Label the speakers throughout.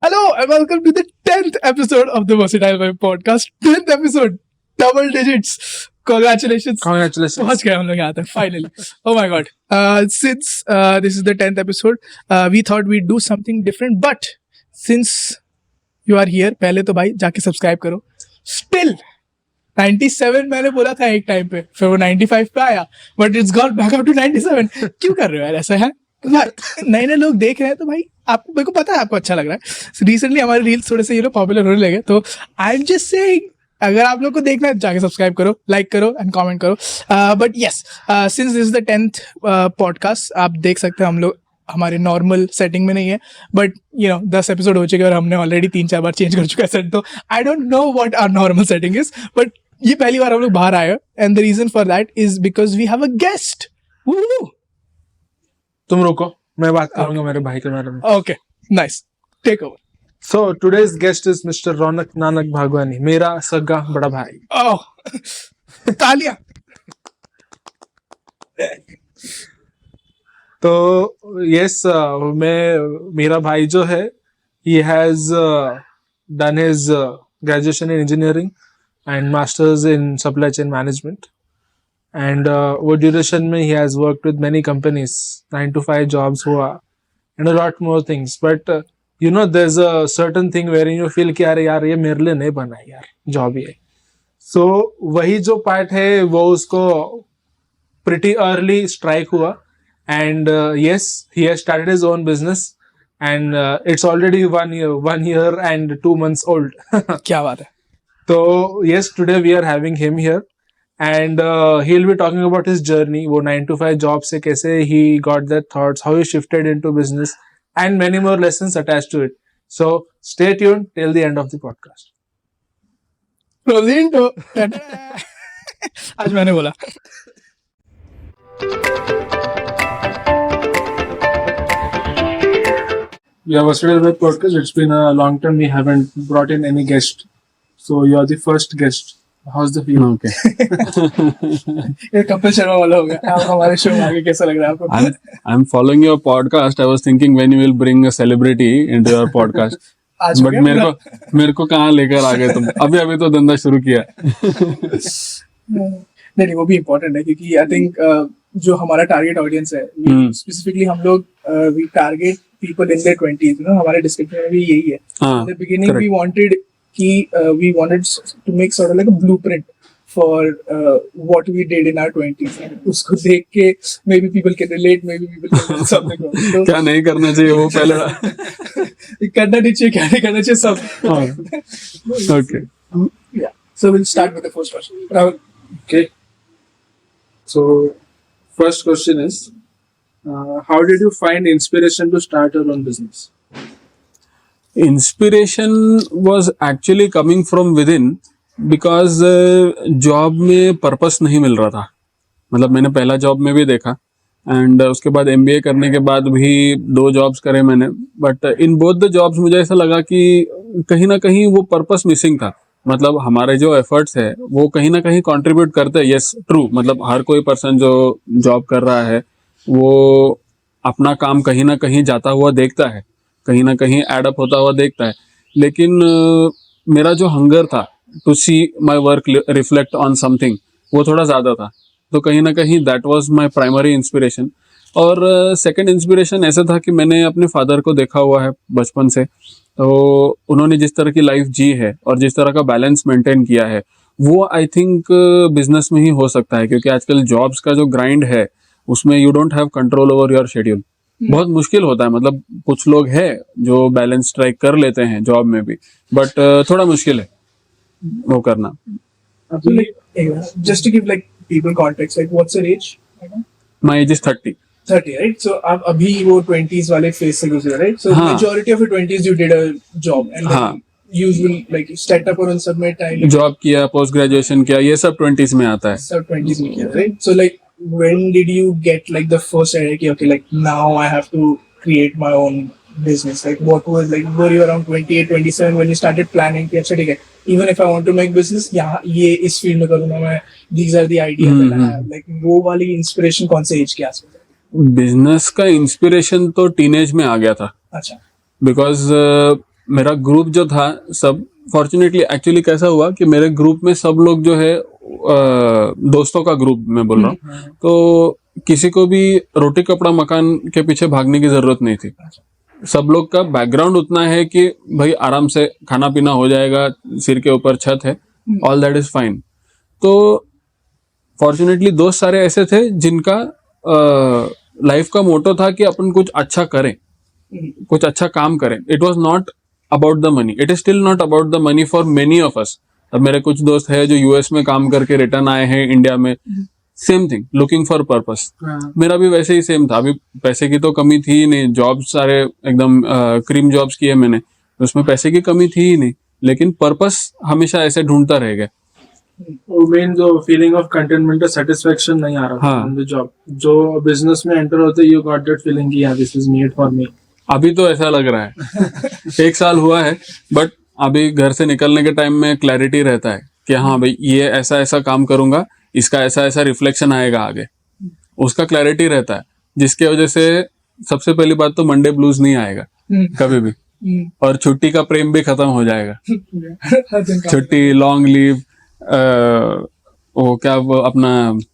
Speaker 1: Hello and welcome to the 10th episode of the Versatile Vibe podcast. 10th episode, double digits. Congratulations. पहुंच गए हम लोग यहाँ तक finally. Oh my god. Since this is the 10th episode, we thought we'd do something different. But since you are here, पहले तो भाई जाके सब्सक्राइब करो. Still 97 मैंने बोला था एक टाइम पे, फिर वो 95 पे आया, but it's gone back up to 97. क्यों कर रहे हो यार ऐसा है? नए नए लोग देख रहे हैं तो भाई आपको, मेरे को पता है आपको अच्छा लग रहा है. रिसेंटली हमारे रील्स थोड़े से पॉपुलर होने लगे, तो आई एम जस्ट सेइंग अगर आप लोग को देखना है जाके सब्सक्राइब करो, लाइक करो एंड कमेंट करो. But yes, since this is the 10th podcast, आप देख सकते हैं हम लोग हमारे नॉर्मल सेटिंग में नहीं है, बट 10 एपिसोड हो चुके और हमने ऑलरेडी 3-4 बार चेंज कर चुका है सेट. तो I don't know what our normal setting is, but ये पहली बार हम लोग बाहर आए and the reason for that is because we have a guest.
Speaker 2: तुम रुको, मैं बात करूंगा मेरे भाई के बारे में.
Speaker 1: Okay, nice, take over.
Speaker 2: So today's guest is Mr. Raunak Nanak Bhagwani, मेरा सगा बड़ा भाई.
Speaker 1: ओह, तालियां.
Speaker 2: तो यस, मेरा भाई जो है, he has done his graduation in engineering and masters in supply chain management. And वो ड्यूरेशन में he has worked with many companies, 9 to 5 jobs हुआ and a lot more things. But there's a certain thing wherein you feel कि अरे यार ये मेरे लिए नहीं बना यार जॉब ये. So वही जो पार्ट है वो उसको pretty early strike हुआ. And yes, he has started his own business and it's already 1 year and 2 months old.
Speaker 1: क्या बात है.
Speaker 2: So yes, today we are having him here. And he'll be talking about his journey, वो 9 to 5 job से कैसे he got that thoughts, how he shifted into business, and many more lessons attached to it. So stay tuned till the end of the podcast.
Speaker 1: Rosento. आज मैंने बोला.
Speaker 2: Yeah, Versatile Vibe podcast. It's been a long time we haven't brought in any guest. So you are the first guest. How's the feeling?
Speaker 3: Okay.
Speaker 1: ये कपिल शर्मा वाला हो गया. अब हमारे show में आगे कैसा लग रहा है आपको?
Speaker 3: I'm following your podcast. I was thinking when you will bring a celebrity into your podcast.
Speaker 1: आज हो
Speaker 3: But
Speaker 1: गया
Speaker 3: मेरे को कहाँ लेकर आ गए तुम? अभी तो धंधा शुरू किया.
Speaker 1: नहीं, वो भी इम्पोर्टेंट है क्योंकि आई थिंक जो हमारा टारगेट ऑडियंस है, स्पेसिफिकली हम लोग we target people in their 20s. हमारे डिस्क्रिप्शन में भी यही है. In the beginning we wanted we wanted to make sort of like a blueprint for what we did in our 20s. उसको देख के maybe people can relate, maybe people can learn something from it. So,
Speaker 3: क्या नहीं करना चाहिए वो पहले
Speaker 1: करना नहीं चाहिए, क्या नहीं करना चाहिए सब.
Speaker 3: Okay.
Speaker 1: Yeah. So we'll start with the first question. Rahul.
Speaker 2: Okay. So first question is, how did you find inspiration to start your own business?
Speaker 3: Inspiration was actually coming from within because job में purpose नहीं मिल रहा था. मतलब मैंने पहला job में भी देखा एंड उसके बाद MBA करने के बाद भी 2 जॉब्स करे मैंने. But in both the jobs मुझे ऐसा लगा कि कहीं ना कहीं वो पर्पस मिसिंग था. मतलब हमारे जो एफर्ट्स है वो कहीं ना कहीं कंट्रीब्यूट करते हैं. Yes, true. मतलब हर कोई पर्सन जो जॉब कर रहा है वो अपना काम कहीं ना कहीं जाता हुआ देखता है, कहीं ना कहीं एडअप होता हुआ देखता है. लेकिन मेरा जो हंगर था to see my work reflect on something वो थोड़ा ज़्यादा था. तो कहीं ना कहीं that was my primary inspiration. और सेकंड इंस्पिरेशन ऐसा था कि मैंने अपने फादर को देखा हुआ है बचपन से. तो उन्होंने जिस तरह की लाइफ जी है और जिस तरह का बैलेंस मेंटेन किया है वो आई थिंक बिजनेस में ही हो सकता है. क्योंकि आजकल जॉब्स का जो ग्राइंड है उसमें you don't have control over your schedule. बहुत मुश्किल होता है. मतलब कुछ लोग हैं जो बैलेंस स्ट्राइक कर लेते हैं जॉब में भी, बट थोड़ा मुश्किल है वो करना.
Speaker 1: Just to give like people context, like what's your age?
Speaker 3: My age is 30.
Speaker 1: 30, right? So आप अभी वो 20s वाले फेज से गुजरे, right? So majority of your 20s you did a job and then you will like start up और उन सब में टाइम
Speaker 3: जॉब किया, पोस्ट ग्रेजुएशन किया, ये सब 20s में आता है.
Speaker 1: सब 20s में किया, right? So like when did you get like the first idea कि okay, like now I have to create my own business? Like what was, like were you around 28, 27 when you started planning कि अच्छा ठीक है, even if I want to make business, यहाँ ये इस field में करूँगा मैं, these are the ideas that I have. Like वो वाली इंस्पिरेशन कौन से एज के आसपास?
Speaker 3: बिजनेस का इंस्पिरेशन तो टीनेज में आ गया था.
Speaker 1: अच्छा.
Speaker 3: बिकॉज मेरा ग्रुप जो था सब, फॉर्चुनेटली एक्चुअली कैसा हुआ कि मेरे ग्रुप में सब लोग जो है दोस्तों का ग्रुप मैं बोल रहा हूँ, तो किसी को भी रोटी कपड़ा मकान के पीछे भागने की जरूरत नहीं थी। सब लोग का बैकग्राउंड उतना है कि भाई आराम से खाना पीना हो जाएगा, सिर के ऊपर छत है, ऑल दैट इज फाइन। तो फॉर्चुनेटली दोस्त सारे ऐसे थे जिनका लाइफ का मोटो था कि अपन कुछ अच्छा करें, कुछ अच्छा काम करें। It was not about the money, it is still not about the money for many of us. अब मेरे कुछ दोस्त हैं जो यूएस में काम करके रिटर्न आए हैं इंडिया में, same thing, looking for purpose. मेरा भी वैसे ही सेम था। अभी पैसे की तो कमी थी ही नहीं, जॉब सारे एकदम क्रीम जॉब्स किए मैंने, उसमें पैसे की कमी थी ही नहीं, लेकिन पर्पस हमेशा ऐसे ढूंढता रह गया।
Speaker 2: वो मेन जो फीलिंग ऑफ कंटेनमेंट और सेटिस्फेक्शन नहीं आ रहा था इन द जॉब। जो बिजनेस में एंटर होते यू गॉट दैट फीलिंग कि यार this is need for me.
Speaker 3: अभी तो ऐसा लग रहा है 1 साल हुआ है, बट अभी घर से निकलने के टाइम में क्लैरिटी रहता है कि हाँ भाई ये ऐसा ऐसा काम करूंगा, इसका ऐसा ऐसा रिफ्लेक्शन आएगा आगे, उसका क्लैरिटी रहता है, जिसके वजह से सबसे पहली बात तो मंडे ब्लूज नहीं आएगा कभी भी, और छुट्टी का प्रेम भी खत्म हो जाएगा। छुट्टी, लॉन्ग लीव, वो क्या वो अपना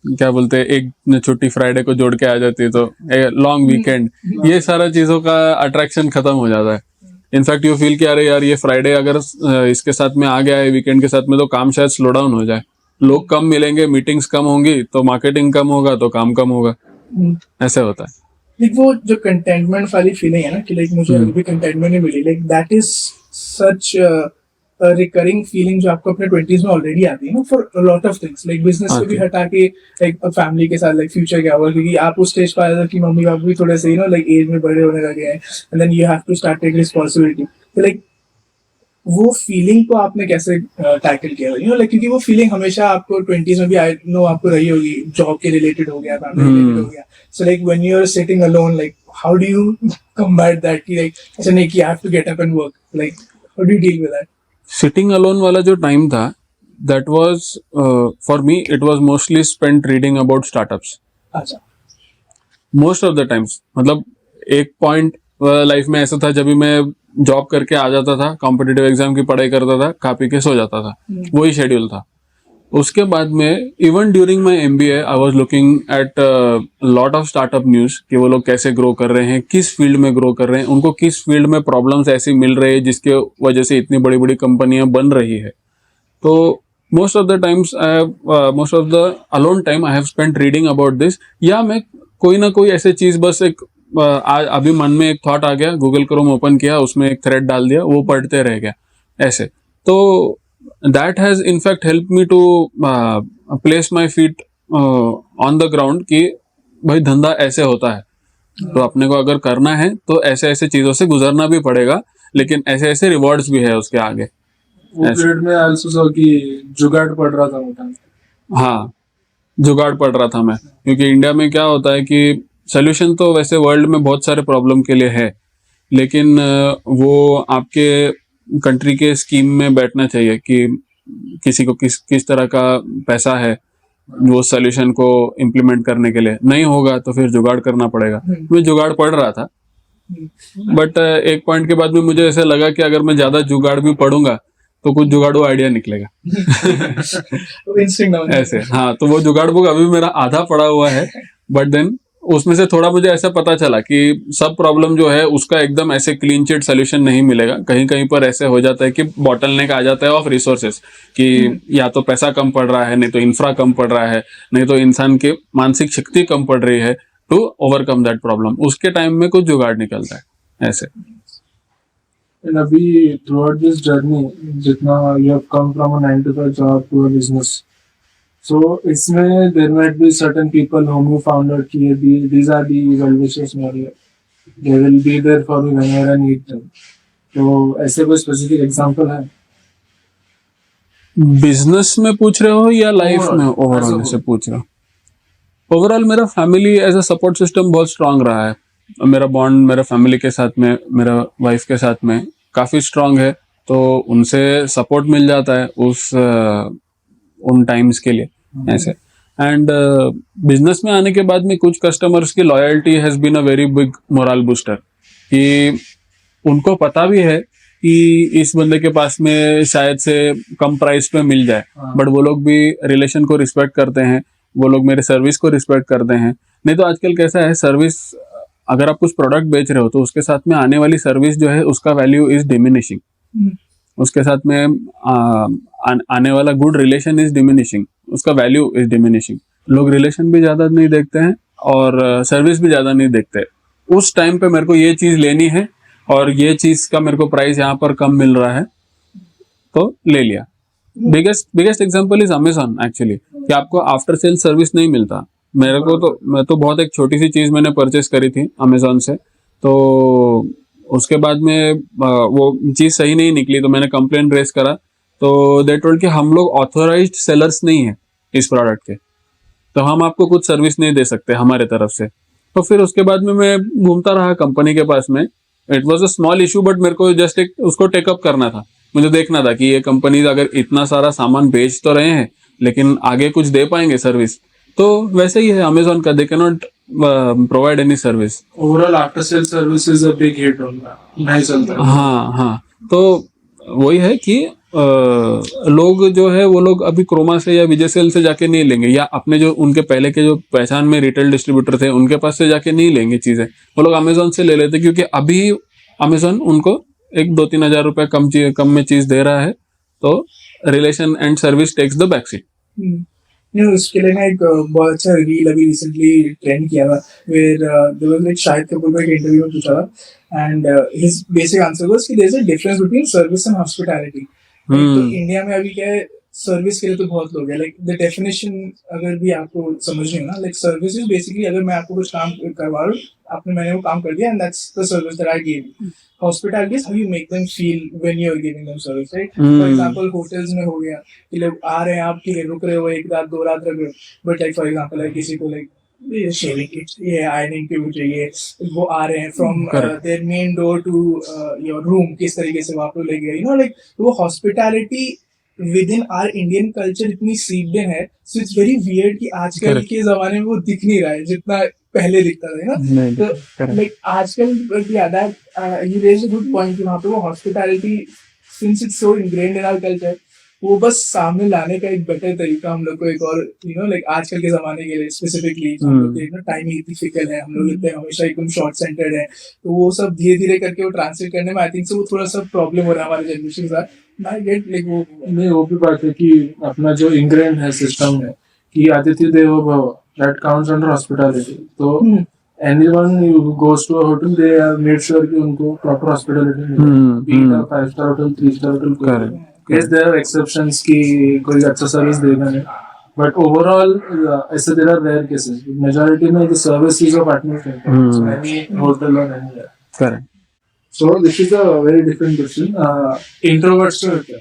Speaker 3: क्या बोलते हैं, एक छुट्टी फ्राइडे को जोड़ के आ जाती है तो लॉन्ग वीकेंड, ये सारा चीजों का अट्रैक्शन खत्म हो जाता है। इनफैक्ट यू फील कि अरे यार ये फ्राइडे अगर इसके साथ में आ गया है वीकेंड के साथ में, तो काम शायद स्लो डाउन हो जाए, लोग कम मिलेंगे, मीटिंग्स कम होंगी, तो मार्केटिंग कम होगा तो काम कम होगा, ऐसे होता है।
Speaker 1: लाइक वो जो कंटेंटमेंट वाली फीलिंग है ना कि लाइक मुझे अभी भी कंटेंटमेंट नहीं मिली, like that is such recurring feeling जो आपको अपने 20s में ऑलरेडी आती है ना for a lot of things. Like business से भी हटा के लाइक फैमिली के साथ लाइक फ्यूचर क्या होगा, क्योंकि आप उस स्टेज पर आए थे कि मम्मी पापा भी थोड़े से लाइक एज में बड़े होने लगे हैं, and then you have to start take responsibility. तो लाइक वो फीलिंग को आपने कैसे टैकल किया लाइक, क्योंकि वो फीलिंग हमेशा आपको 20s में भी आई नो आपको रही होगी, जॉब के रिलेटेड हो गया, फैमिली रिलेटेड हो गया। So like when you are sitting alone, like how do you combat that कि लाइक अच्छा नहीं कि I have to get up and work, like how do you deal with that?
Speaker 3: Sitting alone वाला जो time था, that was for me, it was mostly spent reading about startups.
Speaker 1: अच्छा,
Speaker 3: most of the times, मतलब एक point life में ऐसा था जब भी मैं जॉब करके आ जाता था, कॉम्पिटिटिव एग्जाम की पढ़ाई करता था, खा पी के सो जाता था, वही शेड्यूल था। उसके बाद में even during my MBA I was looking at lot of startup news कि वो लोग कैसे ग्रो कर रहे हैं, किस फील्ड में ग्रो कर रहे हैं, उनको किस फील्ड में प्रॉब्लम्स ऐसी मिल रही है जिसके वजह से इतनी बड़ी बड़ी कंपनियां बन रही है। तो most of the times most of the alone time I have spent reading about this, या मैं कोई ना कोई ऐसी चीज, बस एक अभी मन में एक थॉट आ गया, गूगल क्रोम ओपन किया, उसमें एक थ्रेड डाल दिया, वो पढ़ते रह गया ऐसे। तो that has in fact help me to place my feet on the ground कि भाई धंधा ऐसे होता है, तो अपने को अगर करना है तो ऐसे ऐसे चीजों से गुजरना भी पड़ेगा, लेकिन ऐसे ऐसे रिवॉर्ड्स भी है उसके आगे।
Speaker 2: वो पीरियड में आल्सो सो कि जुगाड़ पड़ रहा था मोटा।
Speaker 3: हाँ, जुगाड़ पड़ रहा था मैं, क्योंकि इंडिया में क्या होता है कि सोल्यूशन तो वैसे वर्ल्ड में बहुत सारे प्रॉब्लम के लिए है, लेकिन वो आपके कंट्री के स्कीम में बैठना चाहिए कि किसी को किस तरह का पैसा है वो सोल्यूशन को इम्प्लीमेंट करने के लिए। नहीं होगा तो फिर जुगाड़ करना पड़ेगा। मैं जुगाड़ पढ़ रहा था, बट एक पॉइंट के बाद में मुझे ऐसा लगा कि अगर मैं ज्यादा जुगाड़ भी पढ़ूंगा तो कुछ जुगाड़ू आइडिया निकलेगा। ऐसे, हाँ, तो वो जुगाड़ बुक अभी मेरा आधा पड़ा हुआ है, बट देन उसमें से थोड़ा मुझे ऐसा पता चला कि सब प्रॉब्लम जो है उसका एकदम ऐसे क्लीन चिट सोल्यूशन नहीं मिलेगा। कहीं कहीं पर ऐसे हो जाता है कि बॉटलनेक आ जाता है ऑफ रिसोर्सेस, कि या तो पैसा कम पड़ रहा है, नहीं तो इंफ्रा कम पड़ रहा है, नहीं तो इंसान की मानसिक शक्ति कम पड़ रही है टू ओवरकम दैट प्रॉब्लम। उसके टाइम में कुछ जुगाड़ निकलता है ऐसे।
Speaker 2: And अभी throughout this journey, जितना you have come from a 9 to 5 job to a business, so इसमें there might be certain people whom you found out कि these are the well-wishers मेरे, they will be there for me whenever I need them. तो ऐसे कोई specific example है?
Speaker 3: Business में पूछ रहे हो या लाइफ में ओवरऑल से पूछ रहे हो? ओवरऑल मेरा family as a support system बहुत स्ट्रांग रहा है। मेरा बॉन्ड मेरे फैमिली के साथ में, मेरा वाइफ के साथ में काफी स्ट्रांग है, तो उनसे सपोर्ट मिल जाता है उन टाइम्स के लिए ऐसे। एंड बिजनेस में आने के बाद में कुछ कस्टमर्स की loyalty has been a very big moral booster, कि उनको पता भी है कि इस बंदे के पास में शायद से कम प्राइस पे मिल जाए, बट वो लोग भी रिलेशन को रिस्पेक्ट करते हैं, वो लोग मेरे सर्विस को रिस्पेक्ट करते हैं। नहीं तो आजकल कैसा है, सर्विस अगर आप कुछ प्रोडक्ट बेच रहे हो तो उसके साथ में आने वाली सर्विस जो है उसका वैल्यू इज डिमिनिशिंग, उसके साथ में आने वाला गुड रिलेशन इज डिमिनिशिंग, उसका वैल्यू इज डिमिनिशिंग। लोग रिलेशन भी ज्यादा नहीं देखते हैं और सर्विस भी ज्यादा नहीं देखते। उस टाइम पे मेरे को ये चीज लेनी है और ये चीज का मेरे को प्राइस यहाँ पर कम मिल रहा है तो ले लिया। Biggest example is Amazon actually, कि आपको आफ्टर सेल सर्विस नहीं मिलता। मेरे को तो मैं तो बहुत एक छोटी सी चीज मैंने परचेस करी थी अमेजॉन से, तो उसके बाद में वो चीज सही नहीं निकली तो मैंने कंप्लेंट रेस करा, तो दे टोल्ड कि हम लोग ऑथोराइज्ड सेलर्स नहीं है इस प्रोडक्ट के, तो हम आपको कुछ सर्विस नहीं दे सकते हमारे तरफ से। तो फिर उसके बाद में मैं घूमता रहा कंपनी के पास में। It was a small issue, but मेरे को जस्ट एक उसको टेकअप करना था। मुझे देखना था कि ये कंपनीज अगर इतना सारा सामान बेच तो रहे हैं लेकिन आगे कुछ दे पाएंगे सर्विस। तो वैसे ही है अमेजोन का, they can not provide any service.
Speaker 2: Overall after sale service is a big hit होगा, नहीं चलता।
Speaker 3: हाँ, तो वही है कि लोग जो है वो लोग अभी क्रोमा से या विजय सेल से जाके नहीं लेंगे, या अपने जो उनके पहले के जो पहचान में रिटेल डिस्ट्रीब्यूटर थे उनके पास से जाके नहीं लेंगे चीजें, वो लोग अमेजोन से ले लेते, क्योंकि अभी अमेजोन उनको 1-2-3 हजार रुपए कम में चीज दे रहा है, तो relation and service takes the back seat.
Speaker 1: उसके लिए ना एक बहुत अच्छा रील अभी रिसेंटली ट्रेंड किया था, where there was like Shahid Kapoor का एक इंटरव्यू में पूछा था, and his basic answer was कि there is a difference between service and hospitality. तो इंडिया में अभी क्या है, सर्विस के लिए तो बहुत लोग हैं, लाइक द डेफिनेशन अगर भी आपको समझनी हो ना, लाइक सर्विस इज बेसिकली अगर मैं आपको कुछ काम करवा रहा हूँ, आपने मैंने वो काम कर दिया, and that's the service that I give. Hospitality is how you make them feel when you are giving them service, right? For example, hotels में हो गया कि लोग आ रहे हैं, आप ठीक है रुक रहे हो, 1 रात 2 रात रुक रहे हो, but like for example like किसी को लाइक शेविंग किट, ये आयरनिंग के वो चाहिए, वो आ रहे हैं from their main door to your room, किस तरीके से वो आप लोग लेके गए, यू नो, लाइक वो hospitality within our Indian culture इतनी सीप्ड इन है, सो इट्स वेरी वियर्ड कि आजकल के जमाने में वो दिख नहीं रहा है जितना पहले दिखता था ना। तो लाइक आजकल you raised a good point कि वहाँ पे वो hospitality since it's so ingrained in our culture, वो बस सामने लाने का एक बेटर तरीका हम लोग को, एक और यू नो लाइक आजकल के जमाने के लिए स्पेसिफिकली हम लोग के टाइम ही इतनी फिकल है, हम लोग इतने हमेशा एकदम शॉर्ट सेंटर्ड है, तो वो सब धीरे धीरे करके वो ट्रांसलेट करने में आई थिंक से वो थोड़ा सा प्रॉब्लम हो रहा है हमारे जनरेशन के साथ। आई गेट लाइक वो
Speaker 2: नहीं, वो भी बात है कि अपना जो इंग्रेन है सिस्टम है कि आदित्य देवो भव, दैट काउंट्स अंडर हॉस्पिटैलिटी। तो anyone who goes to a hotel, they are made sure कि उनको proper hospitality मिले, be it a 5-star hotel, 3-star hotel,
Speaker 3: Correct.
Speaker 2: Yes, there are exceptions कि कोई अच्छा सर्विस देगा नहीं, but overall ऐसे there are rare cases. Majority में the service is of utmost importance, any hotel or anywhere.
Speaker 3: Correct.
Speaker 2: So this is a very different question. Introverts का क्या?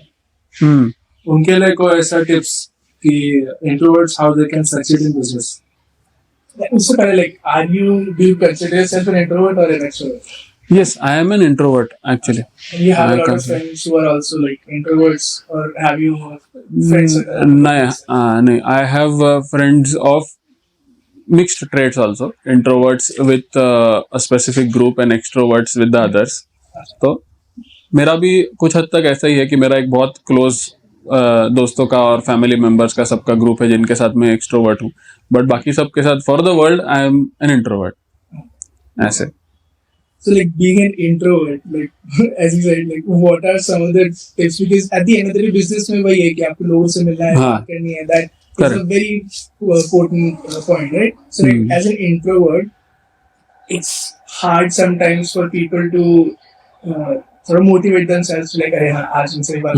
Speaker 2: उनके लिए कोई ऐसा tips कि introverts how they can succeed in business?
Speaker 1: उससे पहले like do you consider yourself an introvert or an extrovert?
Speaker 3: Yes, I am an introvert actually.
Speaker 1: You have a lot of friends who are also like introverts, or have you friends?
Speaker 3: No, I have friends of mixed traits also. Introverts with a specific group and extroverts with the others. तो मेरा भी कुछ हद तक ऐसा ही है कि मेरा एक बहुत क्लोज दोस्तों का और फैमिली मेंबर्स का सबका ग्रुप है जिनके साथ मैं एक्सट्रोवर्ट हूँ, बट बाकी सबके साथ for the world I am an introvert ऐसे।
Speaker 1: So like being an introvert, like as you said, like what are some of the tips? Because at the end of the day, business में वही है कि आपको लोगों से मिलना है, बात करनी है, that is a very important point, right? So like as an introvert, it's hard sometimes for people to sort of motivate themselves to like, अरे हाँ आज इनसे बात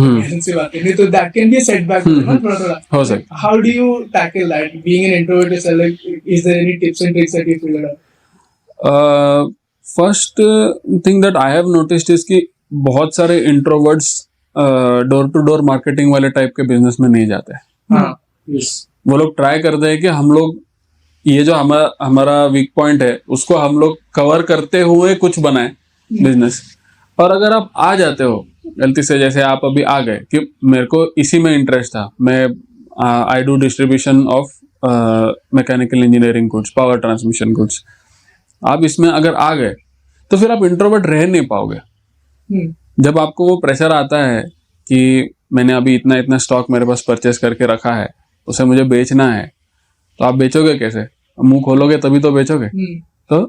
Speaker 1: करनी, तो that can be a setback, ना थोड़ा।
Speaker 3: हो सकता।
Speaker 1: How do you tackle that? Being an introvert yourself, like is there any tips and tricks that you figured out?
Speaker 3: First thing that I have noticed is कि बहुत सारे introverts door to door marketing वाले type के business में नहीं जाते हैं। वो लोग ट्राई करते हैं कि हम लोग ये जो हमारा वीक पॉइंट है उसको हम लोग कवर करते हुए कुछ बनाए बिजनेस। और अगर आप आ जाते हो गलती से, जैसे आप अभी आ गए कि मेरे को इसी में इंटरेस्ट था, मैं I do distribution of mechanical engineering goods, power transmission goods, आप इसमें अगर आ गए तो फिर आप इंट्रोवर्ट रह नहीं पाओगे। जब आपको वो प्रेशर आता है कि मैंने अभी इतना इतना स्टॉक मेरे पास परचेस करके रखा है, उसे मुझे बेचना है, तो आप बेचोगे कैसे? मुंह खोलोगे तभी तो बेचोगे। तो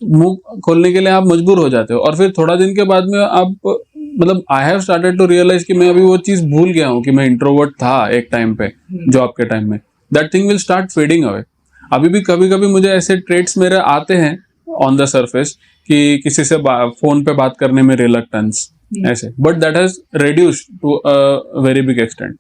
Speaker 3: मुंह खोलने के लिए आप मजबूर हो जाते हो, और फिर थोड़ा दिन के बाद में आप मतलब I have started to realise कि मैं अभी वो चीज भूल गया हूँ कि मैं इंट्रोवर्ट था एक टाइम पे, जॉब के टाइम में। That thing will start fading away. अभी भी कभी कभी मुझे ऐसे ट्रेट्स मेरे आते हैं ऑन द सरफेस कि किसी से फोन पे बात करने में रिलक्टेंस ऐसे, but that has reduced to a very big extent.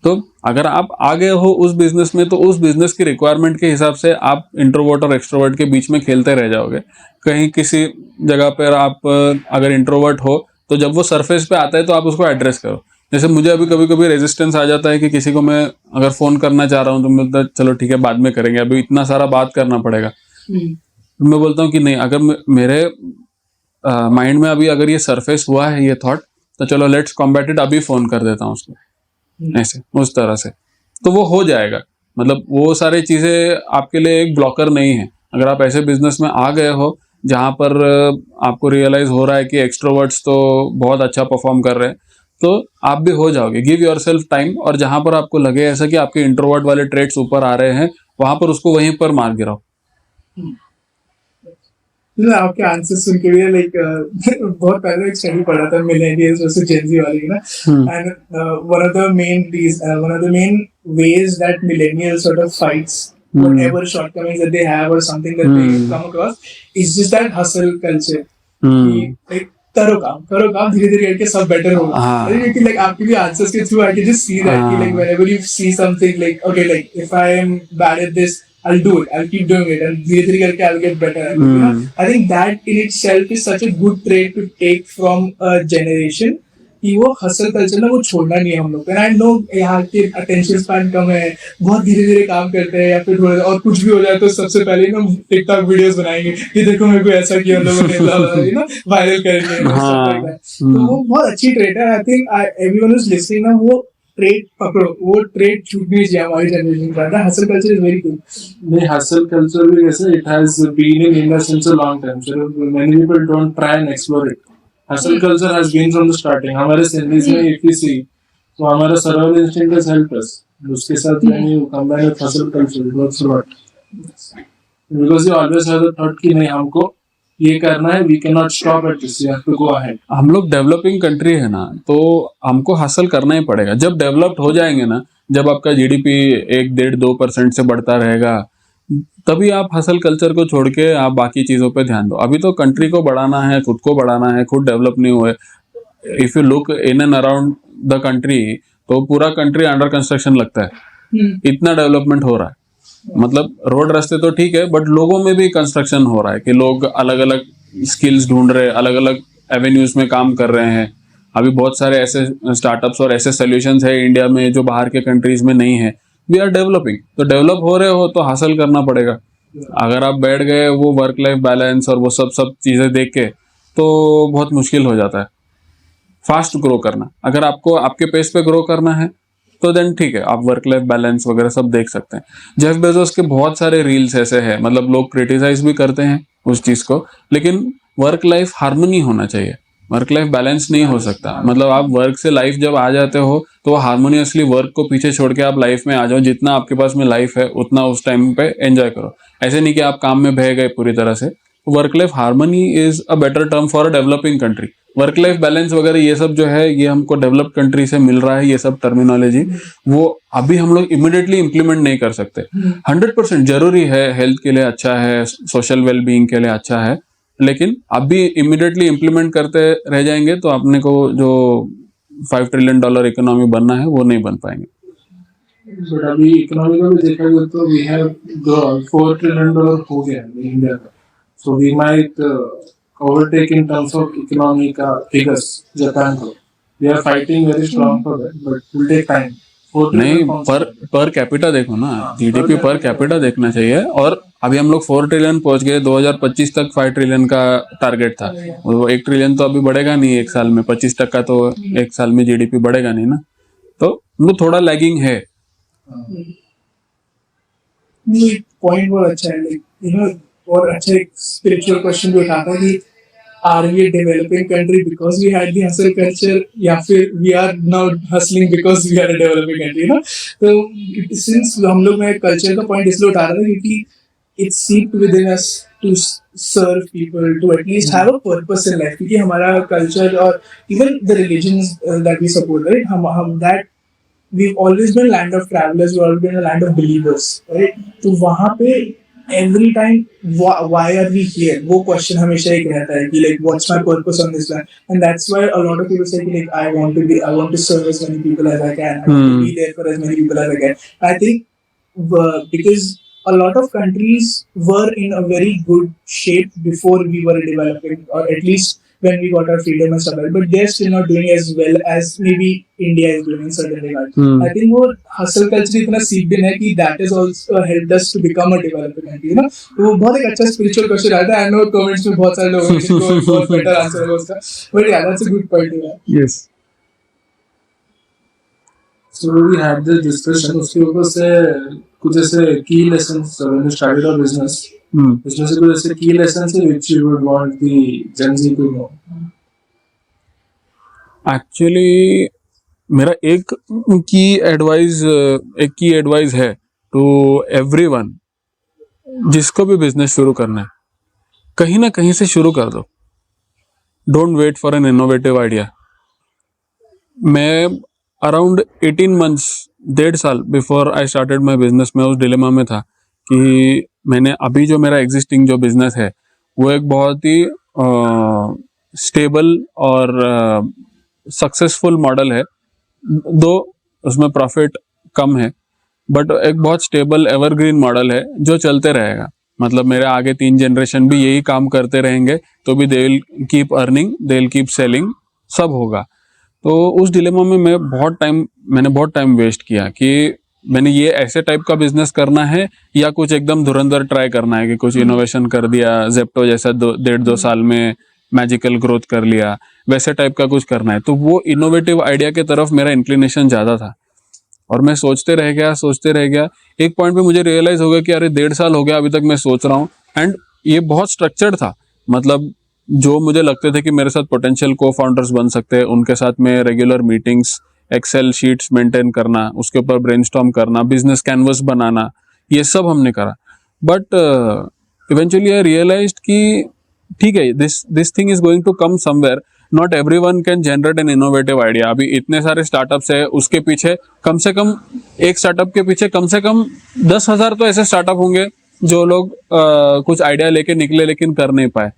Speaker 3: तो अगर आप आ गए हो उस बिजनेस में, तो उस बिजनेस की रिक्वायरमेंट के हिसाब से आप इंट्रोवर्ट और एक्सट्रोवर्ट के बीच में खेलते रह जाओगे। कहीं किसी जगह पर आप अगर इंट्रोवर्ट हो, तो जब वो सरफेस पे आता है तो आप उसको एड्रेस करो। जैसे मुझे अभी कभी कभी रेजिस्टेंस आ जाता है कि किसी को मैं अगर फोन करना चाह रहा हूँ तो मैं बोलता चलो ठीक है बाद में करेंगे, अभी इतना सारा बात करना पड़ेगा। तो मैं बोलता हूँ कि नहीं, अगर मेरे माइंड में अभी अगर ये सरफेस हुआ है ये थॉट, तो चलो लेट्स कॉम्बैट इट, अभी फोन कर देता हूँ उसको, ऐसे उस तरह से। तो वो हो जाएगा। मतलब वो सारी चीजें आपके लिए एक ब्लॉकर नहीं है। अगर आप ऐसे बिजनेस में आ गए हो जहां पर आपको रियलाइज हो रहा है कि एक्सट्रोवर्ट्स तो बहुत अच्छा परफॉर्म कर रहे हैं, तो आप भी हो जाओगे। गिव योर सेल्फ टाइम, और जहां पर आपको लगे ऐसा कि आपके इंट्रोवर्ट वाले ट्रेट्स ऊपर आ रहे हैं, वहां पर उसको वहीं पर मार गिराओ।
Speaker 1: आपके आंसर सुन के भी लाइक बहुत पहले एक स्टडी पढ़ा था मिलेनियल्स वर्सेस जेन ज़ी वाली ना, and one of the main ways that millennials sort of fights whatever shortcomings that they have or something that they come across is just that hustle culture कि like करो काम धीरे धीरे करके सब बेटर होगा। क्योंकि like आपके भी आंसर्स के through I can just see that कि like whenever you see something like okay like if I am bad at this I'll do it, I'll keep doing it and धीरे धीरे करके I'll get better at it, you know? I think that in itself is such a good trait to take from a generation कि वो hustle culture ना वो छोड़ना नहीं है हम लोग। आई नो यहाँ के अटेंशन स्पैन कम है, बहुत धीरे धीरे काम करते हैं, या फिर थोड़ा और कुछ भी हो जाए तो सबसे पहले ना टिकटॉक वीडियोस बनाएंगे कि देखो मेरे को ऐसा किया लोगों ने, यू नो वायरल करेंगे। तो वो बहुत अच्छी ट्रेट है। I think everyone is listening ना, वो ट्रेट पकड़ो, वो ट्रेट छूटनी चाहिए हमारी जनरेशन का। Hustle culture is very good.
Speaker 2: नहीं, hustle culture भी ऐसे it has been in India since a long time, so many people don't try and explore it. Hustle culture has been from the starting. हमारे Sindhis में if you see, तो हमारा survival instinct has helped us. उसके साथ when you combine with hustle culture, it works a lot. Because you always have the thought कि नहीं हमको ये करना है, we cannot stop at this, you have to go ahead.
Speaker 3: हम लोग डेवलपिंग कंट्री है ना, तो हमको हासिल करना ही पड़ेगा। जब डेवलप्ड हो जाएंगे ना, जब आपका जीडीपी 1-1.5-2% से बढ़ता रहेगा, तभी आप हसल कल्चर को छोड़ के आप बाकी चीजों पे ध्यान दो। अभी तो कंट्री को बढ़ाना है, खुद को बढ़ाना है, खुद डेवलप नहीं हुए। If you look in and around the country, तो पूरा कंट्री अंडर कंस्ट्रक्शन लगता है, इतना डेवलपमेंट हो रहा है। मतलब रोड रास्ते तो ठीक है, बट लोगों में भी कंस्ट्रक्शन हो रहा है कि लोग अलग अलग स्किल्स ढूंढ रहे हैं, अलग अलग एवेन्यूज में काम कर रहे हैं। अभी बहुत सारे ऐसे स्टार्टअप्स और ऐसे सोल्यूशंस है इंडिया में जो बाहर के कंट्रीज में नहीं है। वी आर डेवलपिंग, तो डेवलप हो रहे हो तो हासिल करना पड़ेगा। अगर आप बैठ गए वो वर्क लाइफ बैलेंस और वो सब चीजें देख के, तो बहुत मुश्किल हो जाता है फास्ट ग्रो करना। अगर आपको आपके पेस पे ग्रो करना है तो देन ठीक है, आप वर्क लाइफ बैलेंस वगैरह सब देख सकते हैं। जेफ बेजोस के बहुत सारे रील्स ऐसे हैं, मतलब लोग क्रिटिसाइज भी करते हैं उस चीज को, लेकिन वर्क लाइफ हार्मनी होना चाहिए, वर्क लाइफ बैलेंस नहीं हो सकता। मतलब आप वर्क से लाइफ जब आ जाते हो तो हार्मोनियसली वर्क को पीछे छोड़ के आप लाइफ में आ जाओ। जितना आपके पास में लाइफ है उतना उस टाइम पे एंजॉय करो। ऐसे नहीं कि आप काम में बह गए पूरी तरह से। Work life harmony is a better term for a developing country. Work life balance वगैरह ये सब जो है, ये हमको डेवलप कंट्री से मिल रहा है, ये सब टर्मिनोलॉजी वो अभी हम लोग इमिडिएटली इंप्लीमेंट नहीं कर सकते। 100% जरूरी है, हेल्थ के लिए अच्छा है, सोशल वेलबींग के लिए अच्छा है, लेकिन अभी इमिडिएटली इंप्लीमेंट करते रह जाएंगे तो अपने को जो $5 ट्रिलियन इकोनॉमी बनना है वो नहीं बन पाएंगे।
Speaker 2: बट अभी इकोनॉमी का भी देखा जाए तो वी हैव $4 ट्रिलियन हो गया इंडिया का, so we might overtake in terms of economy का फिगर्स जापान को। We are fighting very strong for that, but will take time.
Speaker 3: नहीं, पर कैपिटा देखो ना, जीडीपी पर कैपिटा देखना चाहिए। और अभी हम लोग 4 ट्रिलियन पहुंच गए, 2025 तक 5 ट्रिलियन का टारगेट था। वो 1 ट्रिलियन तो अभी बढ़ेगा नहीं एक साल में, 25% तो एक साल में जीडीपी बढ़ेगा नहीं ना, तो वो थोड़ा लैगिंग है।
Speaker 1: पॉइंट बहुत अच्छा है, यू नो, और अच्छा एक स्पिरिचुअल क्वेश्चन भी उठाता है कि are we a developing country because we had the hustle culture, या फिर we are now hustling because we are a developing country, ना? तो since हम लोग में culture का point इसलिए उठा रहा था क्योंकि it's seeped within us to serve people, to at least have a purpose in life. क्योंकि हमारा culture और even the religions that we support, right? हम that we've always been a land of travelers, we've always been a land of believers, right? तो वहाँ पे every time why are we here? वो question हमेशा एक रहता है कि like what's my purpose on this land? And that's why a lot of people say like I want to serve as many people as I can. I want to be there for as many people as I can. I think because a lot of countries were in a very good shape before we were developing, or at least when we got our freedom and stuff like that, but they're still not doing as well as maybe India is doing in certain regards. I think वो hustle culture इतना seeped in है कि that has also helped us to become a developing country, you know? तो वो बहुत एक अच्छा spiritual question आता है. I know comments में बहुत सारे लोग हैं बहुत better answer है उसका, but yeah, that's a good point.
Speaker 2: Yes. So we had this discussion. उसके ऊपर से कुछ ऐसे key lessons when you started your business. इसमें से कुछ ऐसे key lessons है which you would want the Gen Z to know.
Speaker 3: Actually, मेरा एक की एडवाइस है टू एवरीवन जिसको भी बिजनेस शुरू करना है, कहीं ना कहीं से शुरू कर दो. Don't wait for an innovative idea. मैं अराउंड 18 months, 1.5 साल before I started my business, मैं उस डिलेमा में था कि मैंने अभी जो मेरा एग्जिस्टिंग जो बिजनेस है वो एक बहुत ही स्टेबल और सक्सेसफुल मॉडल है. दो उसमें प्रॉफिट कम है, बट एक बहुत स्टेबल एवरग्रीन मॉडल है जो चलते रहेगा. मतलब मेरे आगे 3 जनरेशन भी यही काम करते रहेंगे तो भी they will keep earning, they will keep selling, सब होगा. तो उस डिलेमा में मैंने बहुत टाइम वेस्ट किया कि मैंने ये ऐसे टाइप का बिजनेस करना है या कुछ एकदम धुरंधर ट्राई करना है कि कुछ इनोवेशन कर दिया, जेप्टो जैसा 1.5-2 साल में मैजिकल ग्रोथ कर लिया, वैसे टाइप का कुछ करना है. तो वो इनोवेटिव आइडिया के तरफ मेरा इंक्लिनेशन ज़्यादा था और मैं सोचते रह गया. एक पॉइंट पे मुझे रियलाइज हो गया कि अरे 1.5 साल हो गया अभी तक मैं सोच रहा हूँ. एंड ये बहुत स्ट्रक्चर्ड था. मतलब जो मुझे लगते थे कि मेरे साथ पोटेंशियल को फाउंडर्स बन सकते हैं, उनके साथ में regular meetings, Excel sheets maintain करना, उसके ऊपर ब्रेनस्टॉर्म करना, बिजनेस कैनवस बनाना, ये सब हमने करा. बट इवेंचुअली आई रियलाइज्ड कि ठीक है, this thing is going to come somewhere. Not everyone can generate an innovative idea. अभी इतने सारे स्टार्टअप्स है, उसके पीछे कम से कम एक स्टार्टअप के पीछे कम से कम 10,000 तो ऐसे स्टार्टअप होंगे जो लोग कुछ आइडिया लेके निकले लेकिन कर नहीं पाए.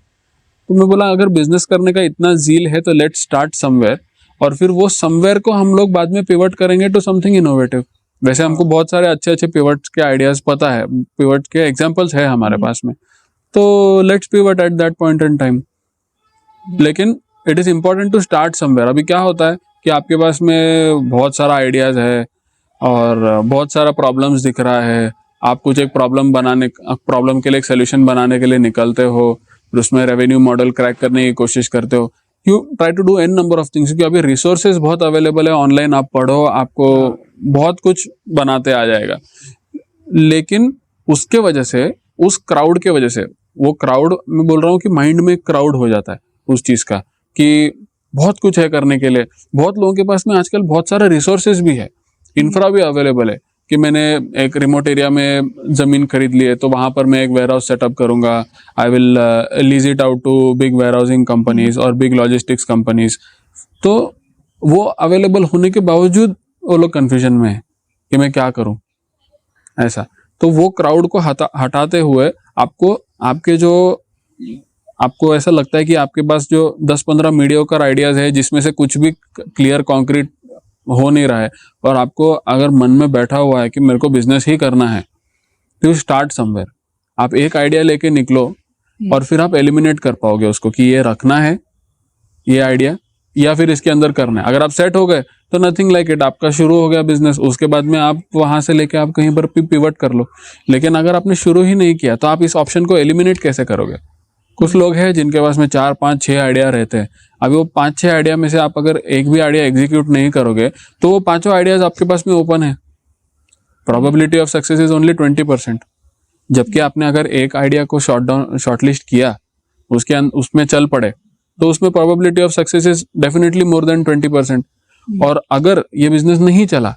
Speaker 3: तो मैं बोला अगर बिजनेस करने का इतना जील है तो लेट्स स्टार्ट समवेयर, और फिर वो समवेयर को हम लोग बाद में पिवट करेंगे टू समथिंग इनोवेटिव. वैसे हमको बहुत सारे अच्छे पिवट के आइडियाज पता है, पिवट के एग्जांपल्स है हमारे पास में, तो let's pivot at that point in time. लेकिन it is important to start somewhere. अभी क्या होता है कि आपके पास में बहुत सारा आइडियाज है और बहुत सारा प्रॉब्लम्स दिख रहा है, आप कुछ एक प्रॉब्लम के लिए एक सोल्यूशन बनाने के लिए निकलते हो, फिर उसमें रेवेन्यू मॉडल क्रैक करने की कोशिश करते हो. You try to do an number of things, क्योंकि अभी रिसोर्सेज बहुत अवेलेबल है ऑनलाइन. आप पढ़ो, आपको बहुत कुछ बनाते आ जाएगा. लेकिन उसके वजह से, उस क्राउड के वजह से, वो क्राउड मैं बोल रहा हूँ कि माइंड में क्राउड हो जाता है उस चीज का कि बहुत कुछ है करने के लिए. बहुत लोगों के पास में आजकल बहुत सारे रिसोर्सेज भी है, इंफ्रा भी अवेलेबल है कि मैंने एक रिमोट एरिया में जमीन खरीद ली है तो वहां पर मैं एक वेयर हाउस सेटअप करूंगा. I will lease it out to big warehousing companies और बिग लॉजिस्टिक्स कंपनीज. तो वो अवेलेबल होने के बावजूद वो लोग कंफ्यूजन में है कि मैं क्या करूं ऐसा. तो वो क्राउड को हटाते हुए आपको ऐसा लगता है कि आपके पास जो 10-15 मीडियोकर आइडियाज है जिसमें से कुछ भी क्लियर कॉन्क्रीट हो नहीं रहा है, और आपको अगर मन में बैठा हुआ है कि मेरे को बिजनेस ही करना है, तो स्टार्ट समवेयर. आप एक आइडिया लेके निकलो और फिर आप एलिमिनेट कर पाओगे उसको कि ये रखना है ये आइडिया या फिर इसके अंदर करना है. अगर आप सेट हो गए तो नथिंग लाइक इट, आपका शुरू हो गया बिजनेस. उसके बाद में आप वहां से लेके आप कहीं पर पिवट कर लो. लेकिन अगर आपने शुरू ही नहीं किया तो आप इस ऑप्शन को एलिमिनेट कैसे करोगे? कुछ लोग हैं जिनके पास में 4, 5, 6 आइडिया रहते हैं. अभी वो 5-6 आइडिया में से आप अगर एक भी आइडिया एग्जीक्यूट नहीं करोगे तो वो 5 आइडियाज आपके पास में ओपन है. Probability of success is only 20%. जबकि आपने अगर एक आइडिया को शॉर्टलिस्ट किया, उसमें चल पड़े, तो उसमें probability of success is definitely more than 20%। और अगर ये बिजनेस नहीं चला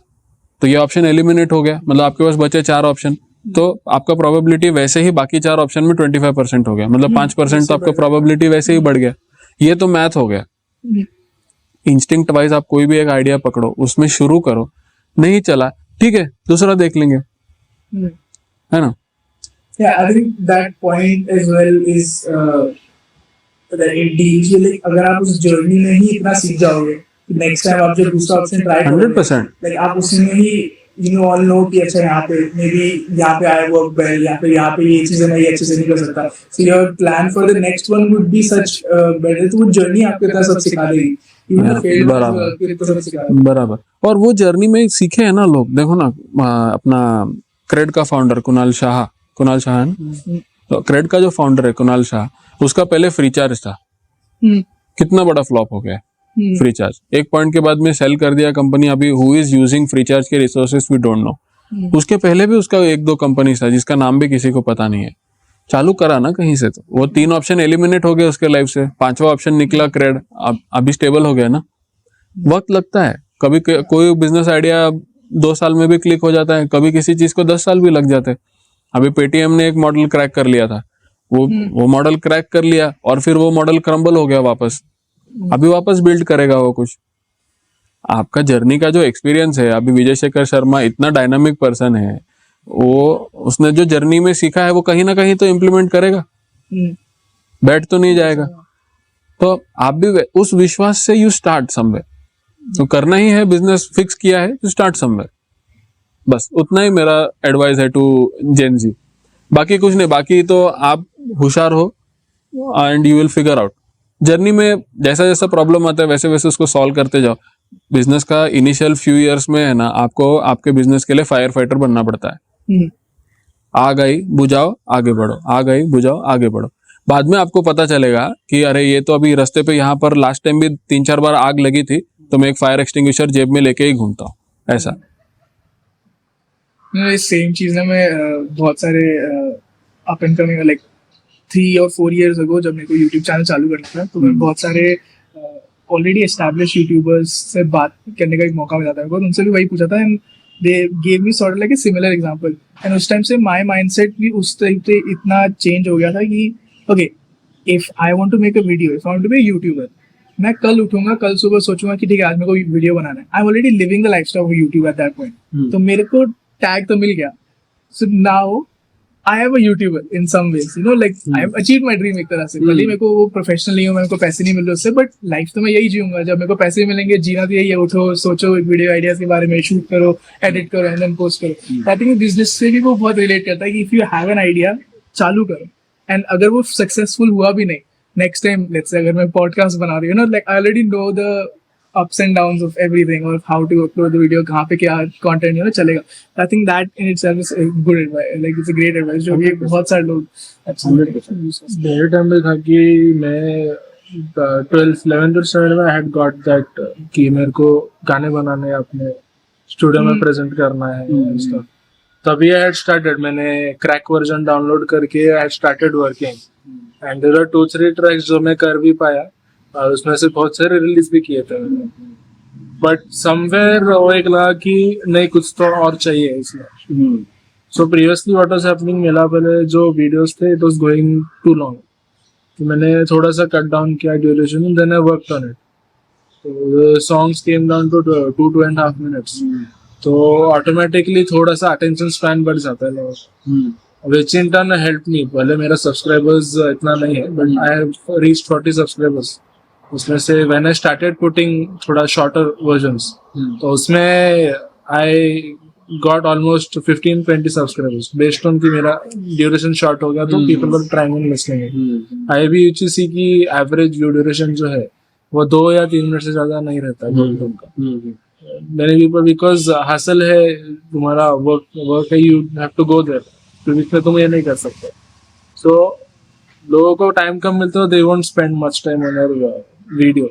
Speaker 3: तो ये ऑप्शन एलिमिनेट हो गया, मतलब आपके पास बचे 4 ऑप्शन, तो आपका प्रोबेबिलिटी वैसे ही बाकी 4 ऑप्शन में 25% हो गया, मतलब 5% तो आपका प्रोबेबिलिटी वैसे ही बढ़ गया। ये तो मैथ हो गया। इंस्टिंक्ट वाइज आप कोई भी एक आइडिया पकड़ो, उसमें शुरू करो, नहीं चला ठीक है दूसरा देख लेंगे, है ना।
Speaker 1: Yeah, I think that point as well is that it deals with like, अगर आप उस जर्नी में ही इतना सीख जाओगे नेक्स्ट टाइम आप जब दूसरा ऑप्शन ट्राई करोगे
Speaker 3: 100%।
Speaker 1: लाइक आप उसमें ही यू ऑल नो कि अच्छा यहाँ पे मे बी यहाँ पे आई वर्क वेल या फिर यहाँ पे ये चीजें मैं ये अच्छे से नहीं कर सकता, so your plan for the next one would be such better. तो वो जर्नी आपको इतना सब सिखा देगी,
Speaker 3: बराबर। और वो जर्नी में सीखे है ना लोग, देखो ना अपना क्रेड का फाउंडर कुणाल शाह है ना, तो क्रेड का जो फाउंडर है कुणाल शाह, उसका पहले फ्री चार्ज था, कितना बड़ा फ्लॉप हो गया फ्री चार्ज, एक पॉइंट के बाद में सेल कर दिया कंपनी। अभी who is using free charge के रिसोर्सेज वी डोंट नो। उसके पहले भी उसका 1-2 कंपनी था जिसका नाम भी किसी को पता नहीं है, चालू करा ना कहीं से, तो वो 3 ऑप्शन एलिमिनेट हो गए उसके लाइफ से, 5वां ऑप्शन निकला क्रेड, अभी स्टेबल हो गया ना। वक्त लगता है, कभी कोई बिजनेस आइडिया 2 साल में भी क्लिक हो जाता है, कभी किसी चीज को 10 साल भी लग जाते हैं। अभी पेटीएम ने एक मॉडल क्रैक कर लिया था, वो मॉडल क्रैक कर लिया और फिर वो मॉडल क्रम्बल हो गया वापस, अभी वापस बिल्ड करेगा वो कुछ। आपका जर्नी का जो एक्सपीरियंस है, अभी विजय शेखर शर्मा इतना डायनामिक पर्सन है, वो उसने जो जर्नी में सीखा है वो कहीं ना कहीं तो इम्प्लीमेंट करेगा, बैठ तो नहीं जाएगा। तो आप भी उस विश्वास से यू स्टार्ट समवेयर, तो करना ही है, बिजनेस फिक्स किया है तो स्टार्ट समवेयर, बस उतना ही मेरा एडवाइस है टू जेन जी। बाकी कुछ नहीं, बाकी तो आप होशियार हो and you will figure out. Journey में जैसा जैसा प्रॉब्लम आता है वैसे वैसे उसको सॉल्व करते जाओ। बिजनेस का इनिशियल फ्यू इयर्स में है ना, आपको आपके बिजनेस के लिए फायर फाइटर बनना पड़ता है। आग आई बुझाओ आगे बढ़ो, आग आई बुझाओ आगे बढ़ो। बाद में आपको पता चलेगा कि अरे ये तो अभी रास्ते पे यहाँ पर लास्ट टाइम भी 3-4 बार आग लगी थी, तो मैं एक फायर एक्सटिंग्विशर जेब में लेके ही घूमता हूँ, ऐसा।
Speaker 1: सेम चीज ना, मैं बहुत सारे अप एंड कमिंग लाइक 3 और 4 years ago जब मेरे को यूट्यूब चैनल चालू करना था, तो मैं बहुत सारे ऑलरेडी एस्टैब्लिश यूट्यूबर्स से बात करने का एक मौका मिला था, और उनसे भी वही पूछा था, and they gave me sort like a similar example. And उस टाइम से माय माइंडसेट भी उस टाइप से इतना चेंज हो गया था कि okay, if I want to make a video, if I want to be a YouTuber, मैं कल उठूंगा, कल सुबह सोचूंगा कि ठीक है आज मेरे को वीडियो बनाना है। I am already living the lifestyle of YouTube at that point, तो मेरे को टैग तो मिल गया। So now I am a YouTuber in some ways, you know, like I have achieved my dream एक तरह से। भले मेरे को वो प्रोफेशनल नहीं हूँ, मेरे को पैसे नहीं मिल रहे उससे, बट लाइफ तो मैं यही जीऊंगा। जब मेरे को पैसे मिलेंगे, जीना तो यही है, उठो, सोचो, वीडियो आइडियाज के बारे में, शूट करो, एडिट करो एंड देन पोस्ट करो। आई थिंक बिजनेस से भी वो बहुत रिलेट करता है कि if you have an idea, चालू करो, एंड अगर वो सक्सेसफुल हुआ भी नहीं, नेक्स्ट टाइम लेट्स से अगर मैं पॉडकास्ट बना रही हूँ ना, like I already know the ups and downs of everything, or how to upload the video, कहाँ पे क्या content you know चलेगा. I think that in itself is a good advice, like it's a great advice जो कि बहुत सारे लोग
Speaker 2: मेरे टाइम पे था कि मैं 12th 11th और 7th में I had got that कि मेरे को गाने बनाने अपने स्टूडियो में प्रेजेंट करना है stuff. तभी I had started, मैंने क्रैक वर्जन डाउनलोड करके I had started working and there are 2-3 tracks जो मैं कर भी पाया, और उसमें से बहुत सारे रिलीज भी किए थे, बट समवेयर वो एक लगा कि नहीं, कुछ तो और चाहिए इसमें। So previously what was happening, मेरा पहले जो वीडियोस थे it was going too long, तो मैंने थोड़ा सा कट डाउन किया duration, then I worked on it, तो songs came down to 2.5 minutes, तो ऑटोमेटिकली थोड़ा सा अटेंशन स्पैन बढ़ जाता है लोगों, which in turn helped me। पहले मेरा सब्सक्राइबर्स इतना नहीं है, but I have reached 40 subscribers. उसमें से when I started putting थोड़ा shorter versions, तो उसमें I got almost 15-20 subscribers based on कि मेरा duration short हो गया, तो people were trying and listening it। I भी ये चीज़ सी कि average view duration जो है वो 2 या 3 मिनट से ज्यादा नहीं रहता है का। Many people, because hustle है, तुम्हारा work है, you have to go there, तो इसमें तुम ये नहीं कर सकते। So लोगों को टाइम कम मिलता है, they won't spend much time on your video,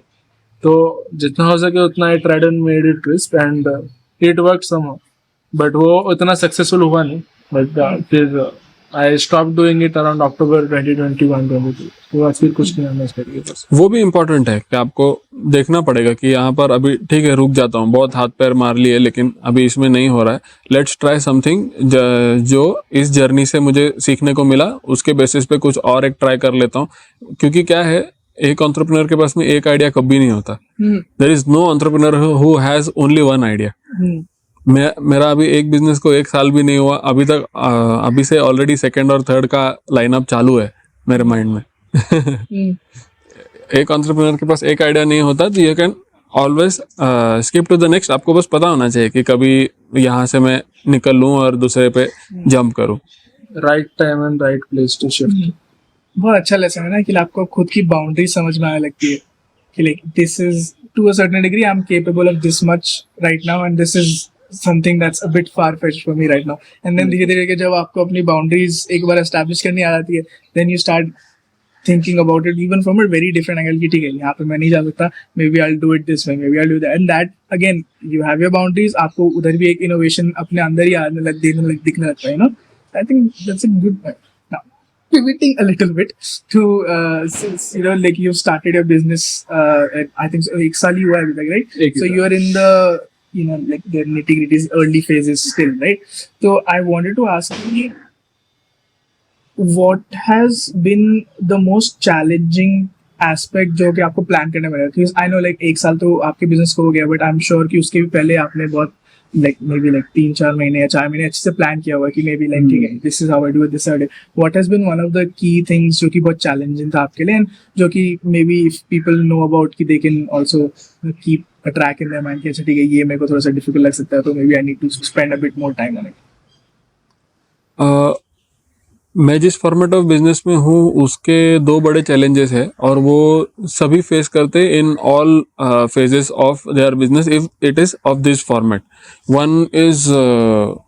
Speaker 2: तो जितना हो सके उतना I tried and made it crisp and it work somehow, but वो उतना सक्सेसफुल हुआ नहीं। बट फिर I stopped doing it around October 2021-22. तो आज फिर कुछ नहीं करना चाहिए बस.
Speaker 3: वो भी इम्पोर्टेंट है कि आपको देखना पड़ेगा कि यहाँ पर अभी ठीक है रुक जाता हूँ, बहुत हाथ पैर मार लिए लेकिन अभी इसमें नहीं हो रहा है, लेट्स ट्राई समथिंग जो इस जर्नी से मुझे सीखने को मिला उसके बेसिस पे कुछ और एक ट्राई कर लेता हूँ. क्योंकि क्या है, एक एंटरप्रेन्योर के पास में एक आइडिया कभी नहीं होता. There is no entrepreneur who has only one idea. मेरा अभी एक बिजनेस को 1 साल भी नहीं हुआ अभी तक, अभी से ऑलरेडी सेकंड और थर्ड का लाइनअप चालू है मेरे माइंड में. एक एंटरप्रेन्योर के पास एक आइडिया नहीं होता तो you can always skip to the next. आपको बस पता होना चाहिए कि कभी यहाँ से मैं निकल लूँ और दूसरे पे जंप करूँ.
Speaker 2: Right time and right place to shift.
Speaker 1: बहुत अच्छा लेसन है ना कि आपको खुद की बाउंड्री समझ में आने लगती है कि like this is to a certain degree I am capable of this much right now and this is something that's a bit far fetched for me right now. And then धीरे धीरे जब आपको अपनी बाउंड्रीज एक बार establish करनी आ जाती है then you start thinking about it even from a very different angle कि ठीक है यहाँ पे मैं नहीं जा सकता, maybe I will do it this way, maybe I will do that. And that again you have your boundaries, आपको उधर भी एक इनोवेशन अपने अंदर ही दिखने लगता है. No I think that's a good point. Pivoting a little bit to since you know like you've started your business I think so, एक साल ही हुआ है अभी तक, right? So you are in the you know like the nitty gritty early phases still, right? So I wanted to ask you what has been the most challenging aspect जो कि आपको plan करने में लगा. Because I know like 1 साल तो आपके business को हो गया but I'm sure कि उसके भी पहले आपने बहुत like maybe like 3-4 महीने या 4 महीने अच्छे से प्लान किया हुआ कि मे बी लाइक ठीक है this is how I do it this I. What has been one of the key things जो कि बहुत चैलेंजिंग था आपके लिए एंड जो कि maybe if people know about कि they can also keep a track in their mind कि अच्छा ठीक है ये मेरे को थोड़ा सा डिफिकल्ट लग सकता है तो maybe I need to spend a bit more time on it.
Speaker 3: मैं जिस फॉर्मेट ऑफ बिजनेस में हूँ उसके 2 बड़े चैलेंजेस है और वो सभी फेस करते in all phases of their business if it is of this format. One is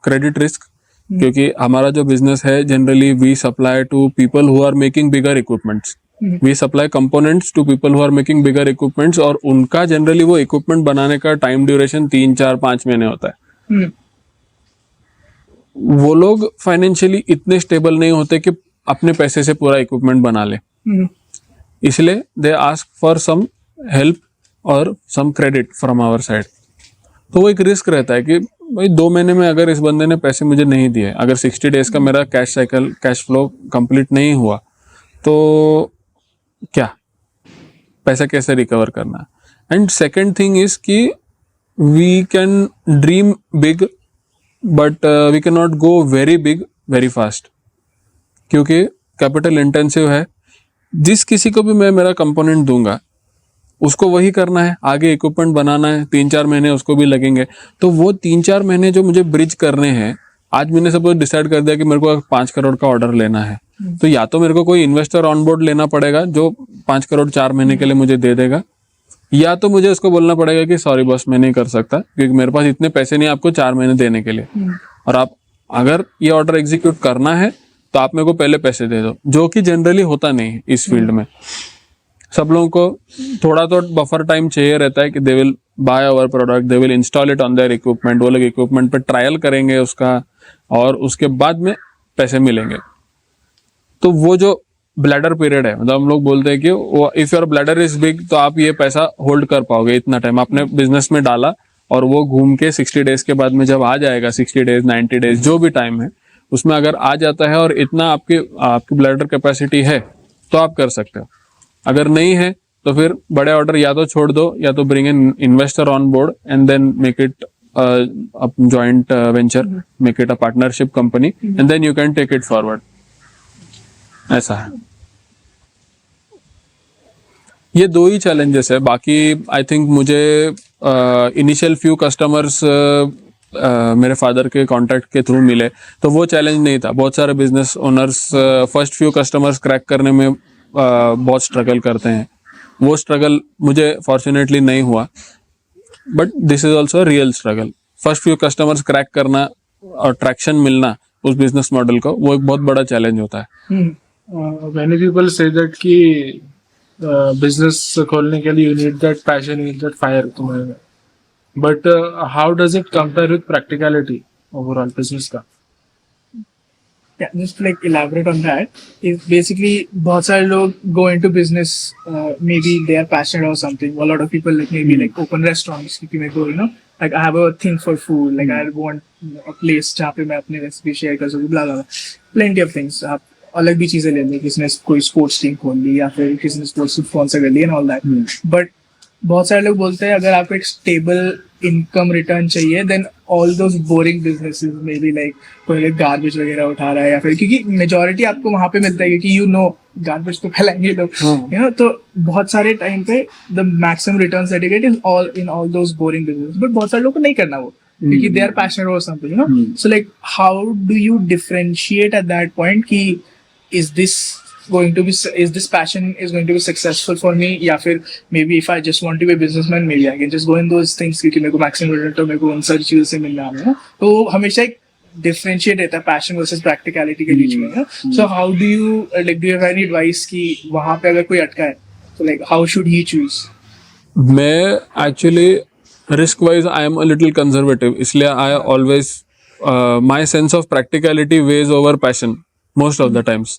Speaker 3: credit risk, क्योंकि हमारा जो बिजनेस है generally we supply to people who are making bigger equipments. We supply components to people who are making bigger equipments और उनका generally वो equipment बनाने का time duration 3-4-5 महीने होता है. वो लोग फाइनेंशियली इतने स्टेबल नहीं होते कि अपने पैसे से पूरा इक्विपमेंट बना ले, इसलिए they ask for some help और some credit from our side. तो वो एक रिस्क रहता है कि भाई 2 महीने में अगर इस बंदे ने पैसे मुझे नहीं दिए, अगर 60 डेज का मेरा cash cycle cash flow complete नहीं हुआ तो क्या पैसा कैसे रिकवर करना. एंड सेकेंड थिंग इज कि we can dream big but we can not go very big very fast, क्योंकि कैपिटल इंटेंसिव है. जिस किसी को भी मैं मेरा कंपोनेंट दूंगा उसको वही करना है, आगे इक्विपमेंट बनाना है, 3-4 महीने उसको भी लगेंगे. तो वो 3-4 महीने जो मुझे ब्रिज करने हैं, आज मैंने सपोज डिसाइड कर दिया कि मेरे को 5 करोड़ का ऑर्डर लेना है, तो या तो मेरे को कोई इन्वेस्टर ऑन बोर्ड लेना पड़ेगा जो 5 करोड़ 4 महीने के लिए मुझे दे देगा, या तो मुझे उसको बोलना पड़ेगा कि सॉरी बॉस मैं नहीं कर सकता क्योंकि मेरे पास इतने पैसे नहीं आपको 4 महीने देने के लिए, और आप अगर ये ऑर्डर एग्जीक्यूट करना है तो आप मेरे को पहले पैसे दे दो, जो कि जनरली होता नहीं है इस फील्ड में. सब लोगों को थोड़ा तो बफर टाइम चाहिए रहता है कि they will buy our product, they will install it on their equipment, वो लोग इक्विपमेंट पे ट्रायल करेंगे उसका और उसके बाद में पैसे मिलेंगे. तो वो जो ब्लैडर पीरियड है, मतलब हम लोग बोलते हैं कि if your bladder is big तो आप ये पैसा होल्ड कर पाओगे इतना टाइम. आपने बिजनेस में डाला और वो घूम के 60 डेज के बाद में जब आ जाएगा, 60 डेज 90 डेज जो भी टाइम है उसमें अगर आ जाता है और इतना आपकी ब्लैडर कैपेसिटी है तो आप कर सकते हो. अगर नहीं है तो फिर बड़े ऑर्डर या तो छोड़ दो या तो bring an investor on board and then make it joint venture, make it a partnership company and then you can take it forward. ऐसा है. ये 2 ही चैलेंजेस है. बाकी आई थिंक मुझे इनिशियल फ्यू कस्टमर्स मेरे फादर के कॉन्टैक्ट के थ्रू मिले तो वो चैलेंज नहीं था. बहुत सारे business owners first few customers crack करने में बहुत स्ट्रगल करते हैं. वो स्ट्रगल मुझे फॉर्चुनेटली नहीं हुआ, but this is also real struggle. First few customers crack करना और ट्रैक्शन मिलना उस बिजनेस मॉडल को, वो एक बहुत बड़ा चैलेंज होता है.
Speaker 2: Many people say that कि बिजनेस खोलने के लिए you need that passion, you need that fire तुम्हारे में. But how does it compare with practicality overall business का?
Speaker 1: Yeah, just to like elaborate on that, is basically बहुत सारे लोग go into business, maybe they are passionate or something. A lot of people like maybe like open restaurants क्योंकि मेरे को like I have a thing for food, like I want a place जहाँ पे मैं अपनी रेसिपी शेयर कर सकूँ, blah blah blah, plenty of things. आप अलग भी चीजें ले लें, किसी ने कोई स्पोर्ट्स टीम खोल ली या फिर किसी ने स्पोर्ट्स स्पॉन्सर कर लिया एंड ऑल दैट. बट बहुत सारे लोग बोलते हैं अगर आपको एक स्टेबल इनकम रिटर्न चाहिए then all those boring businesses maybe like कोई लाइक गार्बेज वगैरह उठा रहा है या फिर क्योंकि मेजोरिटी आपको वहां पे मिलता है क्योंकि गार्बेज तो फैलाएंगे लोग तो बहुत सारे टाइम पे the maximum return that you get is all in all those boring business. But बहुत सारे लोग को नहीं करना वो क्योंकि दे आर पैशनेट और something so like how do you differentiate eight that point कि is this passion is going to be successful for me या फिर maybe if I just want to be a businessman maybe I can just go in those things क्योंकि मेरे को maximum return तो मेरे को उन सारी चीजों से मिलना है तो हमेशा एक differentiate रहता है passion versus practicality के बीच में. So how do you like do you have any advice कि वहाँ पे अगर कोई अटका है तो like how should he choose?
Speaker 3: मैं actually risk wise I am a little conservative इसलिए I always my sense of practicality weighs over passion most of the times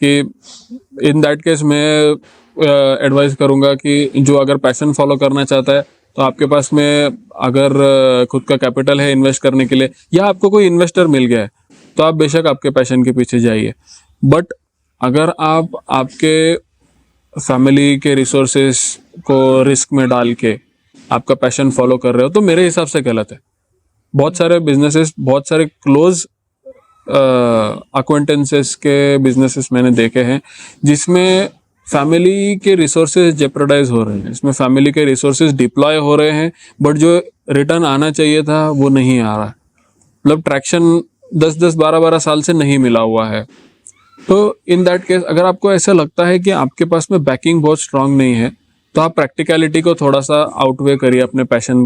Speaker 3: कि in that case मैं एडवाइस करूँगा कि जो अगर पैशन फॉलो करना चाहता है तो आपके पास में अगर खुद का कैपिटल है इन्वेस्ट करने के लिए या आपको कोई इन्वेस्टर मिल गया है तो आप बेशक आपके पैशन के पीछे जाइए. बट अगर आप आपके फैमिली के रिसोर्सेस को रिस्क में डाल के आपका पैशन फॉलो कर रहे हो तो मेरे हिसाब से गलत है. बहुत सारे बिजनेसेस बहुत सारे क्लोज अक्वेंटेंसेस के बिजनेसेस मैंने देखे हैं जिसमें फैमिली के रिसोर्सेज जेप्रोडाइज हो रहे हैं, इसमें फैमिली के रिसोर्सेज डिप्लॉय हो रहे हैं बट जो रिटर्न आना चाहिए था वो नहीं आ रहा. मतलब ट्रैक्शन 10-12 साल से नहीं मिला हुआ है. तो इन दैट केस अगर आपको ऐसा लगता है कि आपके पास में बैकिंग बहुत स्ट्रांग नहीं है तो आप प्रैक्टिकलिटी को थोड़ा सा आउटवे करिए अपने पैशन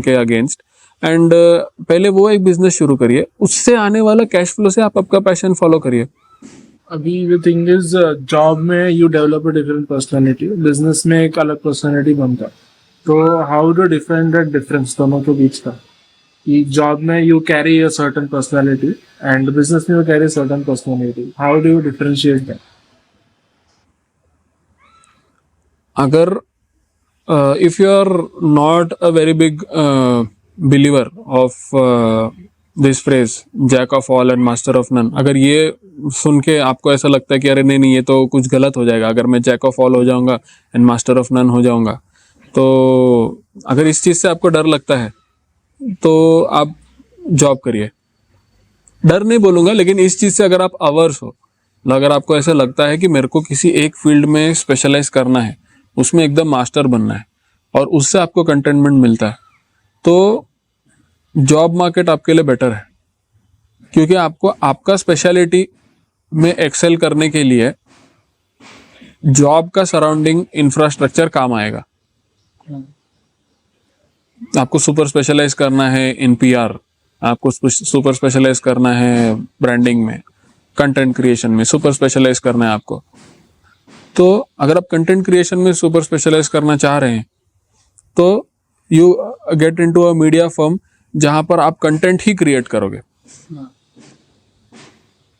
Speaker 3: के अगेंस्ट एंड पहले वो एक बिजनेस शुरू करिए, उससे आने वाला कैश फ्लो से आप आपका पैशन फॉलो करिए.
Speaker 2: अभी द थिंग इज जॉब में you develop a different personality, business में एक अलग पर्सनालिटी बनता है. तो how do different that difference दोनों के बीच का कि जॉब में you carry a certain personality and business में you carry certain personality. How do you differentiate that?
Speaker 3: अगर if you are not a very big believer of this phrase jack of all and master of none, अगर ये सुन के आपको ऐसा लगता है कि अरे नहीं ये तो कुछ गलत हो जाएगा अगर मैं जैक ऑफ ऑल हो जाऊंगा एंड मास्टर ऑफ नन हो जाऊंगा, तो अगर इस चीज़ से आपको डर लगता है तो आप जॉब करिए. डर नहीं बोलूँगा लेकिन इस चीज़ से अगर आप अवर्स हो, अगर आपको ऐसा लगता है कि मेरे को किसी एक फील्ड में स्पेशलाइज करना है, उसमें एकदम मास्टर बनना है और उससे आपको कंटेनमेंट मिलता है, तो जॉब मार्केट आपके लिए बेटर है. क्योंकि आपको आपका स्पेशलिटी में एक्सेल करने के लिए जॉब का सराउंडिंग इंफ्रास्ट्रक्चर काम आएगा. आपको सुपर स्पेशलाइज करना है इन PR, आपको सुपर स्पेशलाइज करना है ब्रांडिंग में, कंटेंट क्रिएशन में सुपर स्पेशलाइज करना है आपको. तो अगर आप कंटेंट क्रिएशन में सुपर स्पेशलाइज करना चाह रहे हैं तो you get into a media firm जहां पर आप कंटेंट ही क्रिएट करोगे.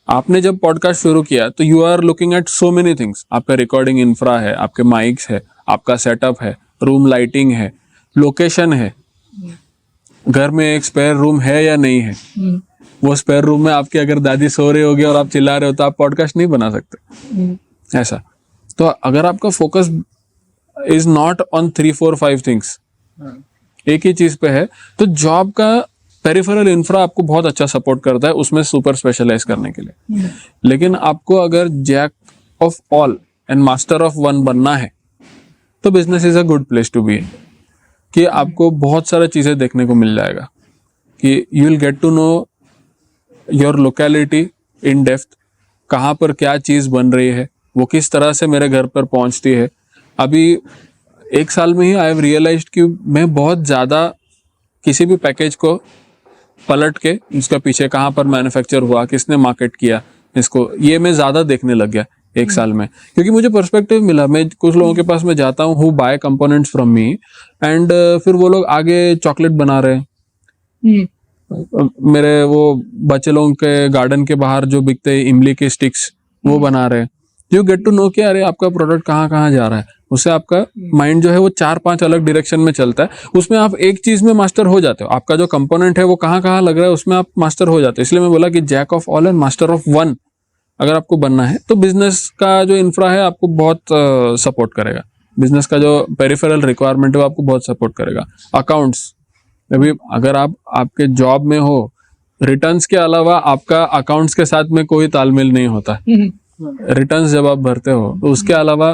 Speaker 3: आपने जब पॉडकास्ट शुरू किया तो you are looking at so many things. आपका रिकॉर्डिंग इंफ्रा है, आपके माइक्स है, आपका सेटअप है, रूम लाइटिंग है, लोकेशन है, घर में एक स्पेयर रूम है या नहीं है. वो स्पेयर रूम में आपकी अगर दादी सो रही होगी और आप चिल्ला रहे हो तो आप पॉडकास्ट नहीं बना सकते. ऐसा तो अगर आपका focus is not on 3, 4, 5 things, एक ही चीज पे है, तो जॉब का पेरिफेरल इंफ्रा आपको बहुत अच्छा सपोर्ट करता है उसमें सुपर स्पेशलाइज करने के लिए. लेकिन आपको अगर jack of all and master of one बनना है तो business is a good place to be in. कि आपको बहुत सारी चीजें देखने को मिल जाएगा कि you will get to know your locality in depth, कहाँ पर क्या चीज बन रही है, वो किस तरह से मेरे घर पर पहुंचती है. अभी 1 साल में ही आई हैव रियलाइज्ड कि मैं बहुत ज़्यादा किसी भी पैकेज को पलट के इसका पीछे कहाँ पर मैन्युफैक्चर हुआ, किसने मार्केट किया इसको, ये मैं ज़्यादा देखने लग गया 1 साल में. क्योंकि मुझे पर्सपेक्टिव मिला. मैं कुछ लोगों के पास में जाता हूँ who buy components from me and फिर वो लोग आगे चॉकलेट बना रहे हैं, मेरे वो बच्चे लोगों के गार्डन के बाहर जो बिकते हैं इमली के स्टिक्स वो बना रहे हैं। यू गेट टू नो कि अरे आपका प्रोडक्ट कहाँ कहाँ जा रहा है, उससे आपका माइंड जो है वो 4-5 अलग डायरेक्शन में चलता है। उसमें आप एक चीज में मास्टर हो जाते हो, आपका जो कंपोनेंट है वो कहाँ कहाँ लग रहा है उसमें आप मास्टर हो जाते हो। इसलिए मैं बोला कि jack of all and master of one अगर आपको बनना है तो बिजनेस का जो इंफ्रा है आपको बहुत सपोर्ट करेगा, बिजनेस का जो पेरिफेरल रिक्वायरमेंट है वो आपको बहुत सपोर्ट करेगा। अकाउंट्स अभी अगर आप आपके जॉब में हो, रिटर्न्स के अलावा आपका अकाउंट्स के साथ में कोई तालमेल नहीं होता। रिटर्न्स जब आप भरते हो तो उसके अलावा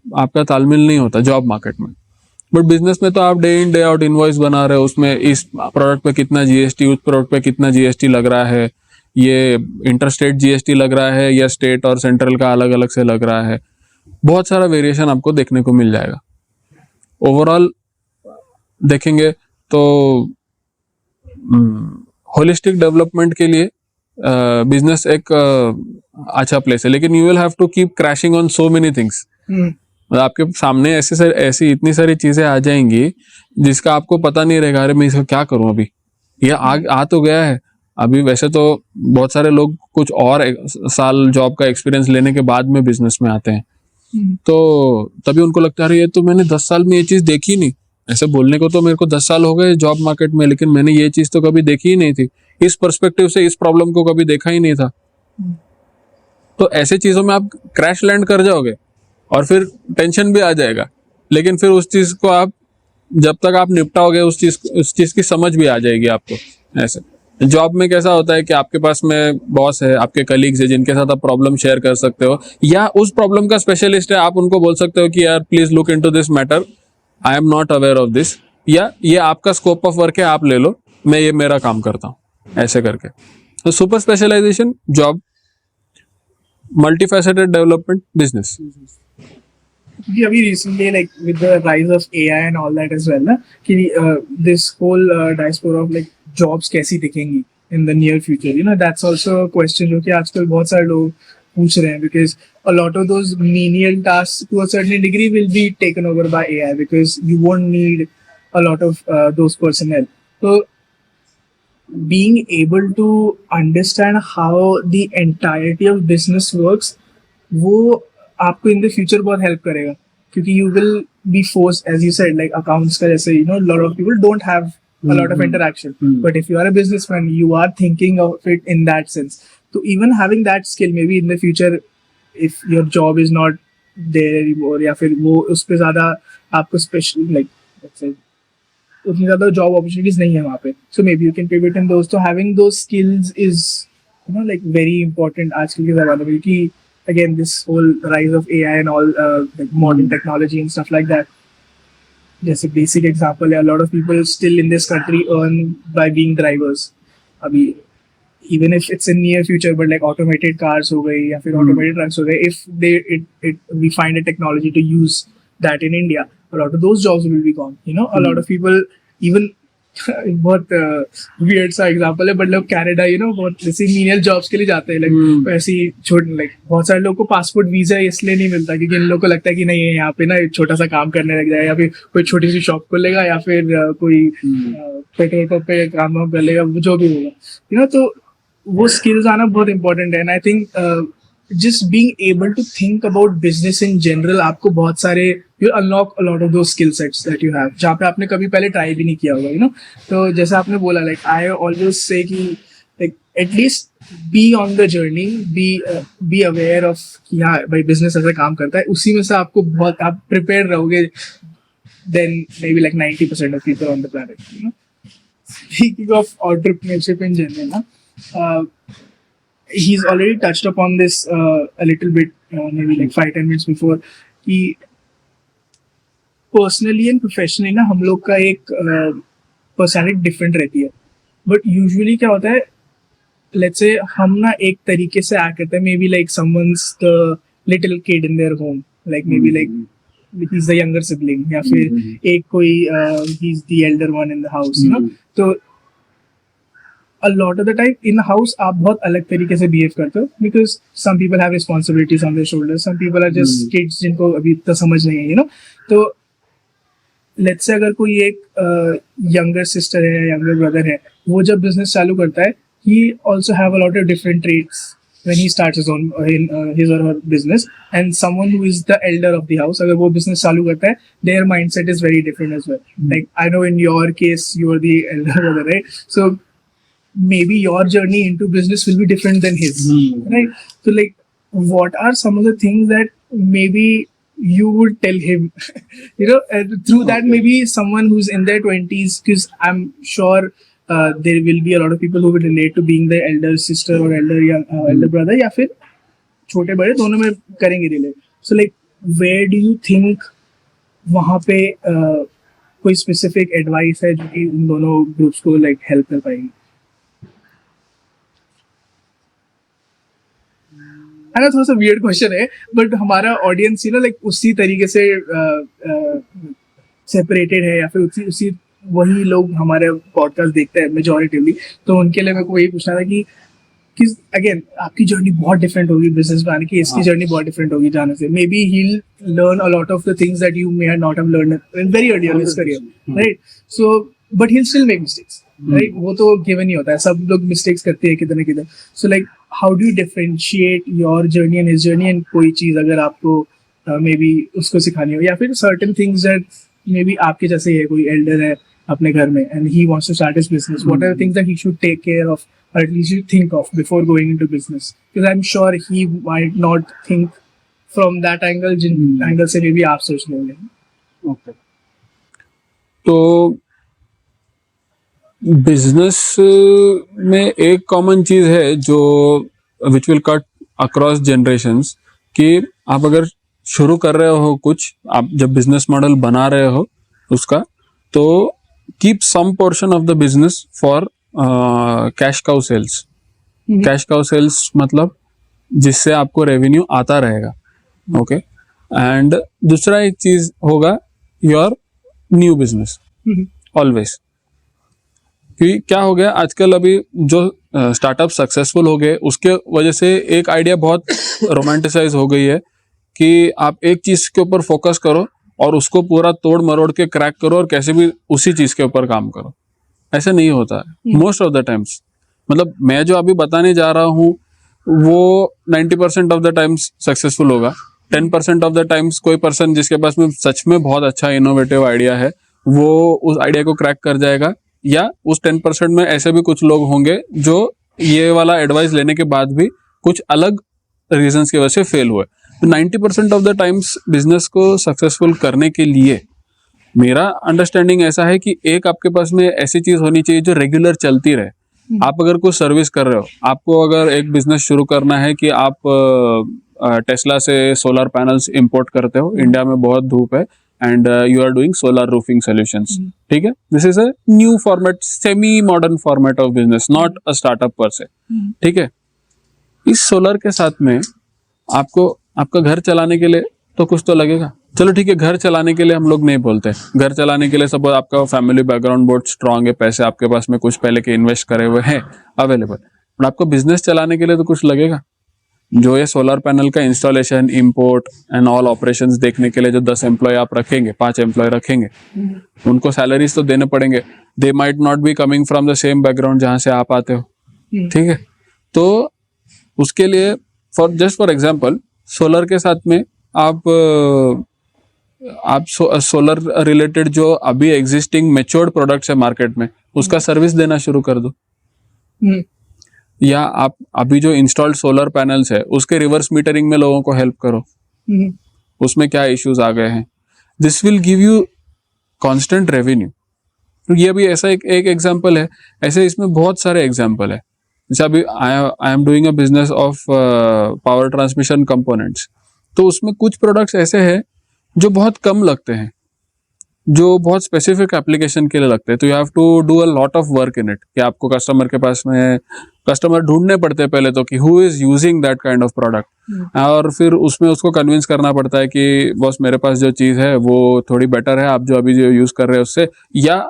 Speaker 3: आपका तालमेल नहीं होता जॉब मार्केट में। बट बिजनेस में तो आप day in day out invoice बना रहे हो, उसमें इस प्रोडक्ट पे कितना जीएसटी, उस प्रोडक्ट पे कितना जीएसटी लग रहा है, ये इंटरस्टेट जीएसटी लग रहा है या स्टेट और सेंट्रल का अलग अलग से लग रहा है। बहुत सारा वेरिएशन आपको देखने को मिल जाएगा। ओवरऑल देखेंगे तो होलिस्टिक डेवलपमेंट के लिए बिजनेस एक अच्छा प्लेस है, लेकिन you will have to keep crashing on so many things. आपके सामने ऐसी इतनी सारी चीजें आ जाएंगी जिसका आपको पता नहीं रहेगा, अरे मैं इसका क्या करूं अभी, ये आ तो गया है। अभी वैसे तो बहुत सारे लोग कुछ और साल जॉब का एक्सपीरियंस लेने के बाद में बिजनेस में आते हैं, तो तभी उनको लगता है ये तो मैंने 10 साल में ये चीज देखी नहीं। ऐसे बोलने को तो मेरे को 10 साल हो गए जॉब मार्केट में, लेकिन मैंने ये चीज तो कभी देखी ही नहीं थी, इस पर्सपेक्टिव से इस प्रॉब्लम को कभी देखा ही नहीं था। तो ऐसे चीजों में आप क्रैश लैंड कर जाओगे और फिर टेंशन भी आ जाएगा, लेकिन फिर उस चीज को आप जब तक आप निपटाओगे उस चीज की समझ भी आ जाएगी आपको। ऐसे जॉब में कैसा होता है कि आपके पास में बॉस है, आपके कलीग्स है जिनके साथ आप प्रॉब्लम शेयर कर सकते हो, या उस प्रॉब्लम का स्पेशलिस्ट है, आप उनको बोल सकते हो कि यार please look into this matter, I am not aware of this, या ये आपका स्कोप ऑफ वर्क है, आप ले लो, मैं ये मेरा काम करता हूँ, ऐसे करके। तो super specialisation job, multifaceted development business.
Speaker 1: अभी recently like with the rise of AI and all that as well ना कि this whole diaspora of like jobs कैसी दिखेंगी in the near future, you know, that's also a question जो कि आजकल बहुत सारे लोग पूछ रहे हैं, because a lot of those menial tasks to a certain degree will be taken over by AI because you won't need a lot of those personnel. So being able to understand how the entirety of business works, वो आपको in the future बहुत help करेगा, क्योंकि you will be forced, as you said, like accounts का जैसे, you know, a lot of people don't have a lot of interaction, but if you are a businessman, you are thinking of it in that sense. So even having that skill, maybe in the future, if your job is not there anymore, या फिर वो उस पे ज़्यादा आपको special like let's say उतनी ज़्यादा job opportunities नहीं है वहाँ पे, so maybe you can pivot in those. So having those skills is, you know, like very important आजकल के ज़माने में, क्योंकि again this whole rise of AI and all like modern technology and stuff like that. Just a basic example, a lot of people still in this country earn by being drivers. Abhi, even if it's in near future, but like automated cars ho gayi ya fir automated trucks ho gaye, if we find a technology to use that in India, a lot of those jobs will be gone. You know, a lot of people, even बहुत weird सा example है, but लोग Canada, you know, बहुत जैसे menial jobs के लिए जाते हैं, लाइक ऐसी छोटे, लाइक बहुत सारे लोगों को पासपोर्ट वीजा इसलिए नहीं मिलता क्योंकि इन लोगों को लगता है कि नहीं यहाँ पे ना छोटा सा काम करने लग जाए, या फिर कोई छोटी सी शॉप खोलेगा, या फिर कोई पेट्रोल पंप पे काम कर लेगा, जो भी होगा, यू नो। तो वो स्किल्स आना बहुत इंपॉर्टेंट है, and I think just being able to think about business in general, आपको बहुत सारे you unlock a lot of those skill sets that you have, जहाँ पे आपने कभी पहले ट्राई भी नहीं किया होगा, you know। तो जैसा आपने बोला, like I always say कि like at least be on the journey, be aware of कि हाँ भाई business ऐसे काम करता है, उसी में से आपको बहुत आप prepared रहोगे than maybe like 90% of people on the planet, you know। Speaking of entrepreneurship in general ना, he's already touched upon this a little bit, maybe like 5-10 minutes before, कि personally and professionally ना हम लोग का एक personality different रहती है, but usually क्या होता है, let's say हम ना एक तरीके से act करते हैं, maybe like someone's the little kid in their home, like maybe like he's the younger sibling, या फिर एक कोई he's the elder one in the house, you know। तो a lot of the time in the house आप बहुत अलग तरीके से behave करते हो, because some people have responsibilities on their shoulders, some people are just kids जिनको अभी इतना समझ नहीं है, you know। तो लेट्स से अगर कोई एक यंगर सिस्टर है, यंगर ब्रदर है, वो जब बिजनेस चालू करता है, he also have a lot of different traits when he starts his own his or her business, and someone who is the elder of the house, अगर वो business चालू करता है, their mindset is very different as well. Like I know in your case you are the elder brother, right? So maybe your journey into business will be different than his, right? So like, what are some of the things that maybe you would tell him, through that maybe someone who's in their 20s, because I'm sure there will be a lot of people who will relate to being the elder sister or elder brother, या फिर छोटे बड़े दोनों में करेंगे relate. So like, where do you think वहाँ पे कोई specific advice है जो कि उन दोनों groups को like help कर पाएगी? है ना, थोड़ा सा weird question है, but हमारा audience like उसी तरीके से separated है, या फिर उसी वही लोग हमारे पॉडकास्ट देखते हैं मेजॉरिटिवली, तो उनके लिए मेरे को यही पूछना था कि अगेन आपकी जर्नी बहुत डिफरेंट होगी बिजनेस में आने की, इसकी जर्नी बहुत डिफरेंट होगी जाने से. May be he learn a lot of the things that you may not have learned in very early in his career, right? So but he still make mistakes, right? वो तो given ही होता है, सब लोग mistakes करते हैं किधर न किधर. So like, how do you differentiate your journey and his journey, and कोई चीज अगर आपको मे बी उसको सिखानी हो, या फिर certain things that may be आपके जैसे है, कोई एल्डर है अपने घर में and he wants to start his business, what are the things that he should take care of, or at least you think of before going into business? Because I'm sure he might not think from that angle, angle से maybe आप सोच लेंगे.
Speaker 3: Okay. तो business में एक common चीज है जो which will cut across generations, कि आप अगर शुरू कर रहे हो कुछ, आप जब बिजनेस मॉडल बना रहे हो उसका, तो keep some portion of the business for cash cow cells. Cash cow cells मतलब जिससे आपको रेवेन्यू आता रहेगा. ओके. एंड दूसरा एक चीज होगा योर न्यू बिजनेस ऑलवेज. क्योंकि क्या हो गया आजकल, अभी जो स्टार्टअप सक्सेसफुल हो गए उसके वजह से एक आइडिया बहुत रोमांटिसाइज हो गई है कि आप एक चीज के ऊपर फोकस करो और उसको पूरा तोड़ मरोड़ के क्रैक करो और कैसे भी उसी चीज के ऊपर काम करो. ऐसा नहीं होता है मोस्ट ऑफ द टाइम्स. मतलब मैं जो अभी बताने जा रहा हूँ वो 90% ऑफ द टाइम्स सक्सेसफुल होगा. 10% ऑफ द टाइम्स कोई पर्सन जिसके पास में सच में बहुत अच्छा इनोवेटिव आइडिया है वो उस आइडिया को क्रैक कर जाएगा, या उस 10% में ऐसे भी कुछ लोग होंगे जो ये वाला एडवाइस लेने के बाद भी कुछ अलग रीजंस की वजह से फेल हुए. 90% ऑफ द टाइम्स बिजनेस को सक्सेसफुल करने के लिए मेरा अंडरस्टैंडिंग ऐसा है कि एक आपके पास में ऐसी चीज होनी चाहिए जो रेगुलर चलती रहे. आप अगर कोई सर्विस कर रहे हो, आपको अगर एक बिजनेस शुरू करना है कि आप टेस्ला से सोलर पैनल्स इंपोर्ट करते हो, इंडिया में बहुत धूप है, and you are doing solar roofing solutions. ठीक है, this is a new format, semi modern format of business, not a startup per se. ठीक है, इस सोलर के साथ में आपको आपका घर चलाने के लिए तो कुछ तो लगेगा. चलो ठीक है, घर चलाने के लिए हम लोग नहीं बोलते. घर चलाने के लिए सपोज आपका फैमिली बैकग्राउंड बहुत स्ट्रांग है, पैसे आपके पास में कुछ पहले के इन्वेस्ट करे हुए हैं अवेलेबल, बट आपको बिजनेस चलाने के लिए तो कुछ लगेगा. जो ये सोलर पैनल का installation, import and all operations देखने के लिए जो 10 एम्प्लॉय आप रखेंगे, 5 एम्प्लॉय रखेंगे, उनको सैलरीज तो देने पड़ेंगे. They might not be coming from the same background जहां से आप आते हो. ठीक है, तो उसके लिए फॉर एग्जाम्पल सोलर के साथ में आप सोलर रिलेटेड जो अभी एग्जिस्टिंग मेच्योर्ड प्रोडक्ट्स है मार्केट में, उसका सर्विस देना शुरू कर दो. या आप अभी जो इंस्टॉल्ड सोलर पैनल्स है उसके रिवर्स मीटरिंग में लोगों को हेल्प करो, उसमें क्या इश्यूज आ गए हैं. This will give you constant revenue. तो ये भी ऐसा एक एग्जांपल है. ऐसे इसमें बहुत सारे एग्जांपल है. जैसे अभी I am doing a business of power transmission components, तो उसमें कुछ प्रोडक्ट्स ऐसे हैं जो बहुत कम लगते हैं, जो बहुत स्पेसिफिक एप्लीकेशन के लिए लगते हैं. तो you have to do a lot of work in it, कि आपको कस्टमर के पास में कस्टमर ढूंढने पड़ते हैं पहले तो, कि who is using that kind of product, और फिर उसमें उसको कन्विंस करना पड़ता है कि बॉस मेरे पास जो चीज़ है वो थोड़ी बेटर है, आप जो अभी जो यूज कर रहे हो उससे, या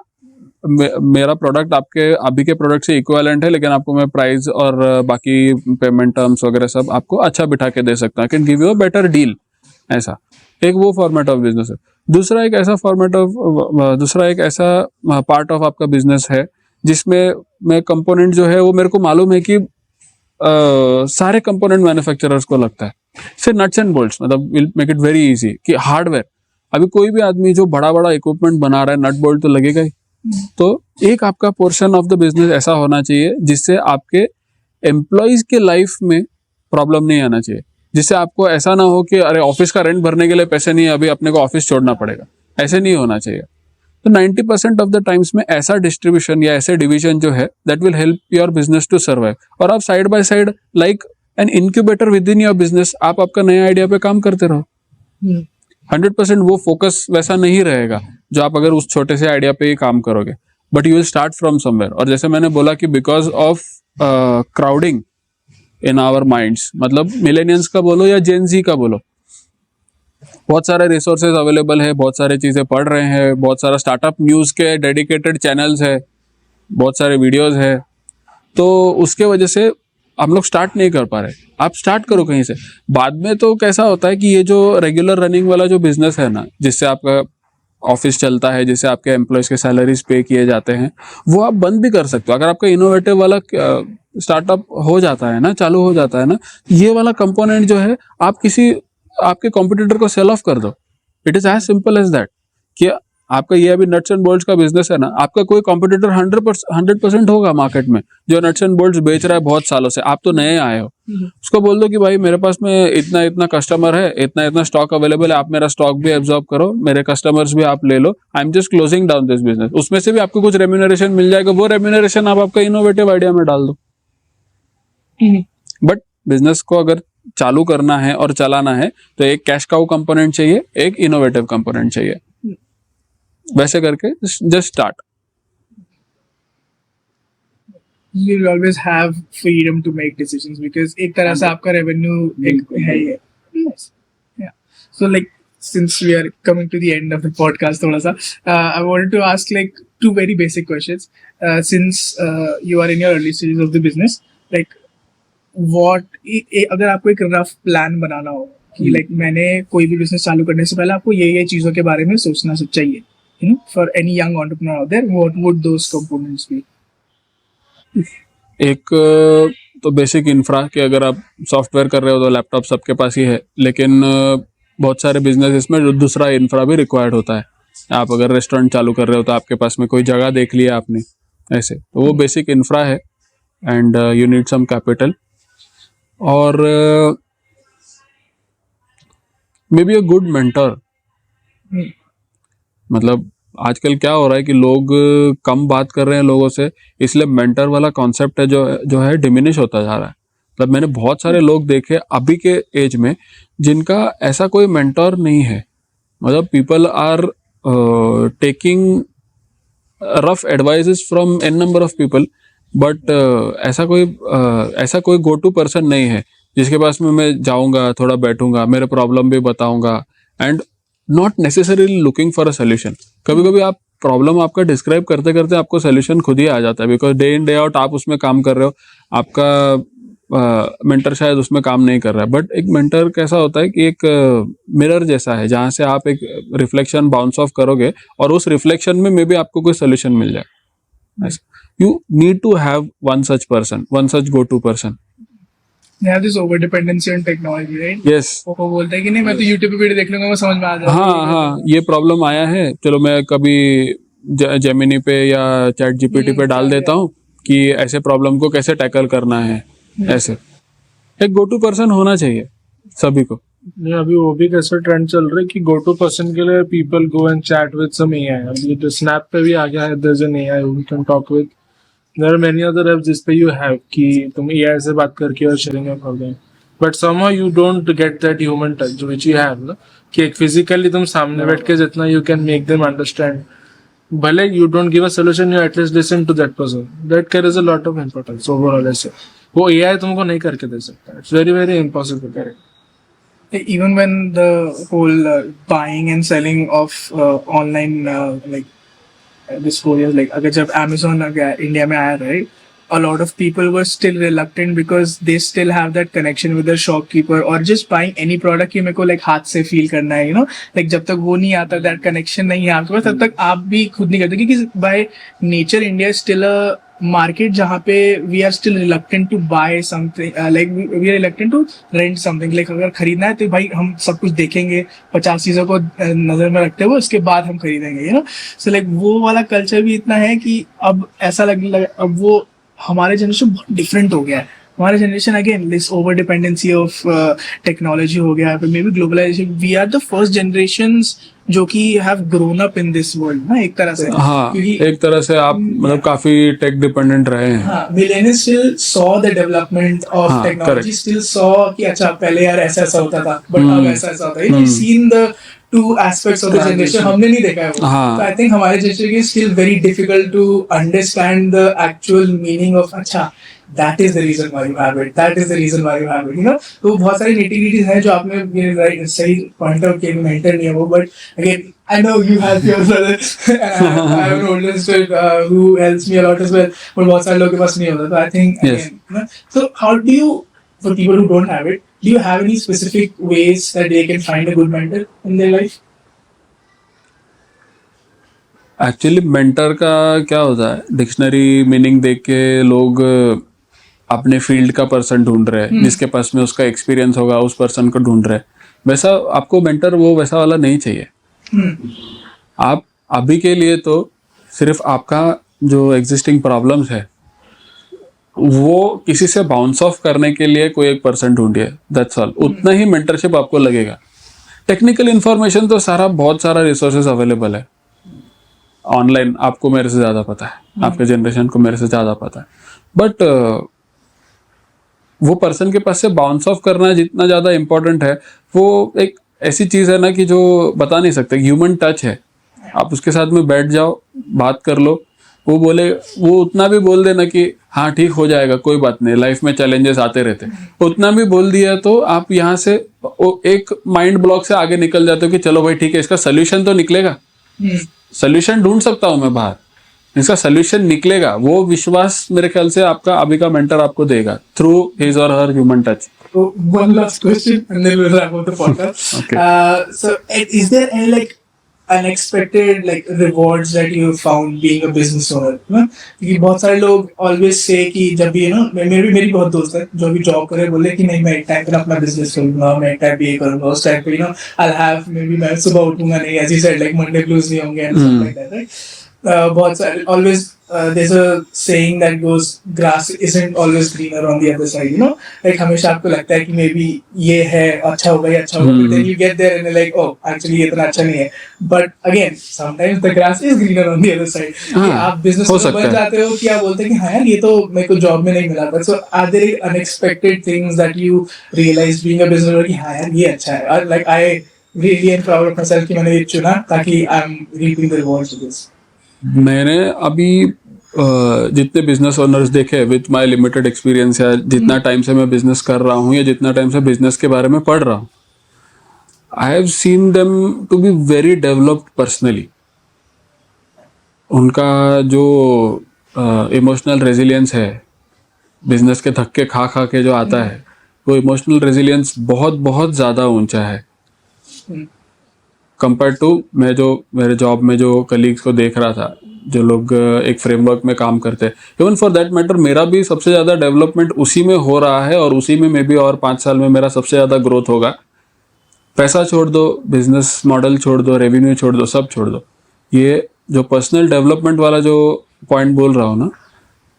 Speaker 3: मेरा प्रोडक्ट आपके अभी के प्रोडक्ट से इक्विवेलेंट है लेकिन आपको मैं प्राइस और बाकी पेमेंट टर्म्स वगैरह सब आपको अच्छा बिठा के दे सकता हूँ, can give you a better deal. ऐसा एक वो फॉर्मेट ऑफ बिजनेस है. दूसरा एक ऐसा फॉर्मेट ऑफ दूसरा एक ऐसा पार्ट ऑफ आपका बिजनेस है जिसमें मैं कंपोनेंट जो है वो मेरे को मालूम है कि सारे कंपोनेंट मैन्युफैक्चरर्स को लगता है, फिर नट्स एंड बोल्ट्स, मतलब will make it very easy कि हार्डवेयर, अभी कोई भी आदमी जो बड़ा बड़ा इक्विपमेंट बना रहा है नट बोल्ट तो लगेगा ही। तो एक आपका पोर्शन ऑफ द बिजनेस ऐसा होना चाहिए जिससे आपके एम्प्लॉयज के लाइफ में प्रॉब्लम नहीं आना चाहिए, जिससे आपको ऐसा ना हो कि अरे ऑफिस का रेंट भरने के लिए पैसे नहीं है, अभी अपने को ऑफिस छोड़ना पड़ेगा, ऐसे नहीं होना चाहिए। तो 90% ऑफ द टाइम्स में ऐसा डिस्ट्रीब्यूशन या ऐसे डिवीजन जो है that will help your business to survive, और आप side by side like an incubator within your business आप आपका नया आइडिया पे काम करते रहो। 100% वो फोकस वैसा नहीं रहेगा जो आप अगर उस छोटे से आइडिया पे ही काम करोगे, but you will start from somewhere. और जैसे मैंने बोला कि because of crowding in our minds, मतलब मिलेनियंस का बोलो या जेन जी का बोलो, बहुत सारे रिसोर्सेज अवेलेबल है, बहुत सारी चीज़ें पढ़ रहे हैं, बहुत सारा स्टार्टअप न्यूज़ के डेडिकेटेड चैनल्स है, बहुत सारे वीडियोस है, तो उसके वजह से हम लोग स्टार्ट नहीं कर पा रहे। आप स्टार्ट करो कहीं से। बाद में तो कैसा होता है कि ये जो रेगुलर रनिंग वाला जो बिजनेस है ना, जिससे आपका ऑफिस चलता है, जिससे आपके एम्प्लॉयज के सैलरीज पे किए जाते हैं, वो आप बंद भी कर सकते हो। अगर आपका इनोवेटिव वाला स्टार्टअप हो जाता है ना, चालू हो जाता है ना, ये वाला कंपोनेंट जो है आप किसी आपके कॉम्पिटिटर को सेल ऑफ कर दो। It is as simple as that कि आपका ये अभी नट्स एंड बोल्ट्स का बिजनेस है ना, आपका कोई कॉम्पिटिटर 100% होगा मार्केट में जो नट्स एंड बोल्ट्स बेच रहा है बहुत सालों से, आप तो नए आए हो। उसको बोल दो कि भाई मेरे पास में इतना इतना कस्टमर है, इतना इतना स्टॉक अवेलेबल है, आप मेरा स्टॉक भी एब्जॉर्ब करो, मेरे कस्टमर्स भी आप ले लो, I am just closing down this business. उसमें से भी आपको कुछ रेम्यूनरेशन मिल जाएगा, वो रेम्यूनरेशन आप आपका इनोवेटिव आइडिया में डाल दो। बट बिजनेस को अगर चालू करना है और चलाना है तो एक कैश काउ कंपोनेंट चाहिए, एक इनोवेटिव कंपोनेंट चाहिए। वैसे करके just start.
Speaker 1: You will always have freedom to make decisions because एक तरह से आपका revenue एक है ये। Yes. Yeah. So like since we are coming to the end of the podcast थोड़ा सा I wanted to ask like two very basic questions. Since you are in your early stages of the business, like अगर आपको एक rough plan बनाना हो कि like मैंने कोई भी बिजनेस चालू करने से पहले आपको ये चीजों के बारे में सोचना चाहिए, you know, for any young entrepreneur out there, what would those components be?
Speaker 3: एक तो बेसिक इंफ्रा कि अगर आप सॉफ्टवेयर कर रहे हो तो लैपटॉप सबके पास ही है, लेकिन बहुत सारे बिजनेस में दूसरा इंफ्रा भी रिक्वायर्ड होता है। आप अगर रेस्टोरेंट चालू कर रहे हो तो आपके पास में कोई जगह देख लिया आपने, ऐसे तो वो बेसिक इंफ्रा है। And you need some capital और maybe a good mentor. मतलब आजकल क्या हो रहा है कि लोग कम बात कर रहे हैं लोगों से, इसलिए मेंटर वाला कॉन्सेप्ट है जो है डिमिनिश होता जा रहा है। मतलब मैंने बहुत सारे लोग देखे अभी के एज में जिनका ऐसा कोई मेंटर नहीं है। मतलब people are taking rough advices from n number of people, but ऐसा कोई गो टू पर्सन नहीं है जिसके पास में मैं जाऊंगा, थोड़ा बैठूंगा, मेरे प्रॉब्लम भी बताऊंगा and not necessarily looking for a solution. कभी कभी आप प्रॉब्लम आपका डिस्क्राइब करते करते आपको सोल्यूशन खुद ही आ जाता है, because day in day out आप उसमें काम कर रहे हो, आपका मेंटर शायद उसमें काम नहीं कर रहा है। बट एक मेंटर कैसा होता है कि एक मिरर जैसा है जहाँ से आप एक रिफ्लेक्शन बाउंस ऑफ करोगे और उस रिफ्लेक्शन में मे बी आपको कोई सोल्यूशन मिल जाए। You need to have one such person, one such go-to person.
Speaker 1: They have this over dependency on technology, right?
Speaker 3: Yes.
Speaker 1: वो बोलता है कि नहीं मैं तो YouTube पे वीडियो देख लूंगा, मैं समझ में आ जाएगा।
Speaker 3: हाँ, ये प्रॉब्लम आया है, चलो मैं कभी जेमिनी पे या चैट जीपीटी पे डाल देता हूँ कि ऐसे प्रॉब्लम को कैसे टैकल करना है। ऐसे एक गो टू पर्सन होना चाहिए सभी को।
Speaker 2: नहीं, अभी वो भी कैसा ट्रेंड चल रहा है कि गो टू पर्सन के लिए people go and chat with some AI. अभी तो स्नैप पे भी आ गया है, there is an AI who can talk with. There are many other apps जिस पे यू हैव कि तुम एआई से बात करके और sharing your problem, but somehow you don't get that human touch which you have ना, कि एक फिजिकली तुम सामने बैठ के जितना you can make them understand, भले you don't give a solution, you at least listen to that person, that carries a lot of importance overall. ऐसे वो एआई तुमको नहीं करके दे सकता, it's very very impossible to carry.
Speaker 1: Even when the whole buying and selling of online like this 4 years, like अगर जब Amazon India में आया, right, a lot of people were still reluctant because they still have that connection with the shopkeeper or just buying any product कि मेरे को like हाथ से feel करना है, you know, like जब तक वो नहीं आता, that connection नहीं है आपके पास, तब तक आप भी खुद नहीं करते, क्योंकि by nature India is still a market जहाँ पे we are still reluctant to buy something, like we are reluctant to rent something, like अगर खरीदना है तो भाई हम सब कुछ देखेंगे, 50 चीजों को नजर में रखते हुए उसके बाद हम खरीदेंगे, you know, so like वो वाला कल्चर भी इतना है कि अब ऐसा लगने लगा, अब वो हमारे जनरेशन बहुत डिफरेंट हो गया है. हमारे generation again this over dependency of technology हो गया है, maybe globalisation. We are the first generations जो कि have grown up in this world ना, एक तरह से.
Speaker 3: हाँ, एक तरह से आप मतलब काफी टेक डिपेंडेंट रहे हैं.
Speaker 1: हाँ, millennials still saw the development of technology, still saw कि अच्छा पहले यार ऐसा ऐसा होता था बट अब ऐसा ऐसा होता है. You seen the two aspects of the generation हमने नहीं देखा है वो. So I think हमारे generation is still very difficult to understand the actual meaning of अच्छा that is the reason why you have it, that is the reason why you have it, you know. तो बहुत सारी nitty-gritties हैं जो आपने right सही point out किए, mentor नहीं है वो, but again I know you have your brother and I have an older sister who helps me a lot as well, but बहुत सारे लोगों के पास नहीं होता. तो I think again, you know, so how do you, for people who don't have it, do you have any specific ways that they can find a good mentor in their life?
Speaker 3: Actually mentor का क्या होता है, dictionary meaning देख के लोग अपने field का person ढूंढ रहे हैं, जिसके पास में उसका एक्सपीरियंस होगा उस पर्सन को ढूंढ रहे हैं. वैसा आपको मेंटर वो वैसा वाला नहीं चाहिए. आप अभी के लिए तो सिर्फ आपका जो एग्जिस्टिंग प्रॉब्लम्स है वो किसी से बाउंस ऑफ करने के लिए कोई एक पर्सन ढूंढिए, दैट्स ऑल. उतना ही मेंटरशिप आपको लगेगा. टेक्निकल इन्फॉर्मेशन तो सारा बहुत सारा रिसोर्सेज अवेलेबल है ऑनलाइन, आपको मेरे से ज़्यादा पता है, आपके जनरेशन को मेरे से ज़्यादा पता है, बट वो पर्सन के पास से बाउंस ऑफ करना जितना ज़्यादा इम्पोर्टेंट है, वो एक ऐसी चीज़ है ना कि जो बता नहीं सकते, ह्यूमन टच है. आप उसके साथ में बैठ जाओ, बात कर लो, वो बोले, वो उतना भी बोल देना कि हाँ ठीक हो जाएगा, कोई बात नहीं, लाइफ में चैलेंजेस आते रहते, उतना भी बोल दिया तो आप यहाँ से एक माइंड ब्लॉक से आगे निकल जाते हो कि चलो भाई ठीक है, इसका सोल्यूशन तो निकलेगा. सोल्यूशन ढूंढ सकता हूँ मैं बाहर, इसका सोल्यूशन निकलेगा. वो विश्वास मेरे ख्याल से आपका अभी का मेंटर आपको देगा थ्रू हिज और हर human touch.
Speaker 1: One last question and then we'll wrap up the podcast.
Speaker 3: Okay.
Speaker 1: So is there any like unexpected like rewards that you found being a business owner? क्योंकि बहुत सारे लोग always say कि जब भी मेरी बहुत दोस्त है जो भी जॉब करे, बोले कि नहीं मैं एक टाइम पे अपना बिजनेस करूंगा, मैं एक टाइम पे ये करूंगा, उस टाइम पे I'll have maybe मैं सुबह उठूंगा नहीं, as you said like Monday blues नहीं होंगे and stuff like that, right? बहुत सारे always there's a saying that goes grass isn't always greener on the other side, you know, like हमेशा आपको लगता है कि maybe ये है अच्छा होगा, ये अच्छा होगा, but then you get there and you're like oh actually ये इतना अच्छा नहीं है. But again sometimes the grass is greener on the other side. आप business में बन जाते हो कि आप बोलते हैं कि हाँ यार ये तो मेरे को जॉब में नहीं मिला. But so are there unexpected things that you realize being a business owner कि हाँ यार ये अच्छा है, like I really am proud of myself कि मैंने ये चुना ताकि I'm reaping the rewards of this.
Speaker 3: मैंने अभी जितने बिजनेस ओनर्स देखे विथ माय लिमिटेड एक्सपीरियंस, या जितना टाइम से मैं बिजनेस कर रहा हूँ या जितना टाइम से बिजनेस के बारे में पढ़ रहा हूँ, I have seen them to be very developed personally. उनका जो इमोशनल रेजिलियंस है, बिजनेस के धक्के खा खा के जो आता है, वो इमोशनल रेजिलियंस बहुत बहुत ज़्यादा ऊंचा है कंपेयर टू मैं जो मेरे जॉब में जो कलीग्स को देख रहा था, जो लोग एक फ्रेमवर्क में काम करते हैं. इवन फॉर दैट मैटर मेरा भी सबसे ज़्यादा डेवलपमेंट उसी में हो रहा है, और उसी में मे बी और 5 साल में मेरा सबसे ज़्यादा ग्रोथ होगा. पैसा छोड़ दो, बिजनेस मॉडल छोड़ दो, रेवेन्यू छोड़ दो, सब छोड़ दो, ये जो पर्सनल डेवलपमेंट वाला जो पॉइंट बोल रहा हूँ ना,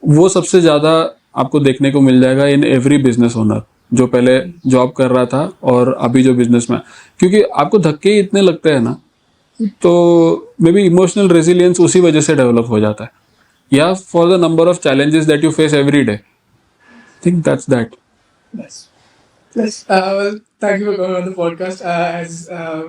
Speaker 3: वो सबसे ज़्यादा आपको देखने को मिल जाएगा इन एवरी बिजनेस ओनर जो पहले जॉब कर रहा था और अभी जो बिजनेस में. क्योंकि आपको धक्के इतने लगते हैं ना, तो मे बी इमोशनल रेजिलियंस उसी वजह से डेवलप हो जाता है, या for the number of challenges that you face every day. Think that's that.
Speaker 1: Yes. Well, thank you for coming on the podcast. As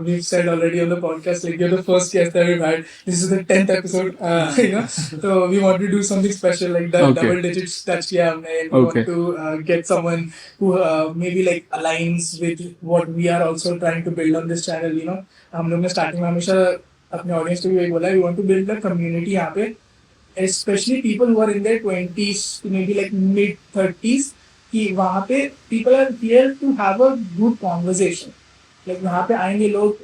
Speaker 1: we've said already on the podcast, like you're the first guest that we've had. This is the 10th episode. You know, so we want to do something special, like double digits touch kiya humne. We want to get someone who maybe like aligns with what we are also trying to build on this channel. You know, हम लोग ने starting में हमेशा अपने audience को भी बोला, we want to build a community यहाँ पे especially people who are in their 20s to maybe like mid 30s, कि वहाँ पे people are here to have a good conversation. Like वहाँ पे आएंगे लोग,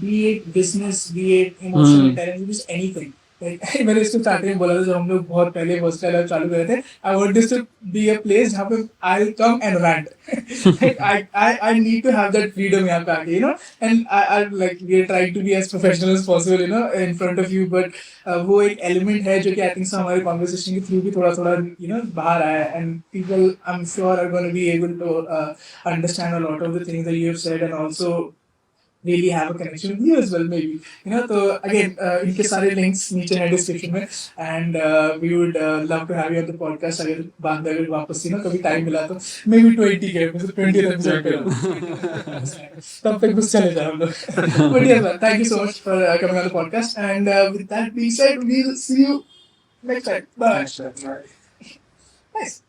Speaker 1: be it business, be it emotional intelligence, anything. Like, मैंने इसको स्टार्टिंग में बोला था जब हम लोग बहुत पहले हॉस्टल चालू करे थे, I want this to be a place जहाँ पे I'll come and rant. Like, I need to have that freedom यहाँ पे आके, you know, and I like we are trying to be as professional as possible, you know, in front of you, but वो एक element है जो कि I think हमारे conversation के through भी थोड़ा you know बाहर आया, and people I'm sure are going to be able to understand a lot of the things that you have said, and also really have a connection with you as well, maybe, you know. So again, इनके सारे links नीचे हैं description में, and we would love to have you on the podcast. अगर बाद में अगर वापस ना कभी time मिला तो maybe 20 के मतलब 20th episode पे तब तक बस चले जाए हम लोग. But yeah, man, thank you so much for coming on the podcast, and with that being said, we'll see you next time. Bye. Nice.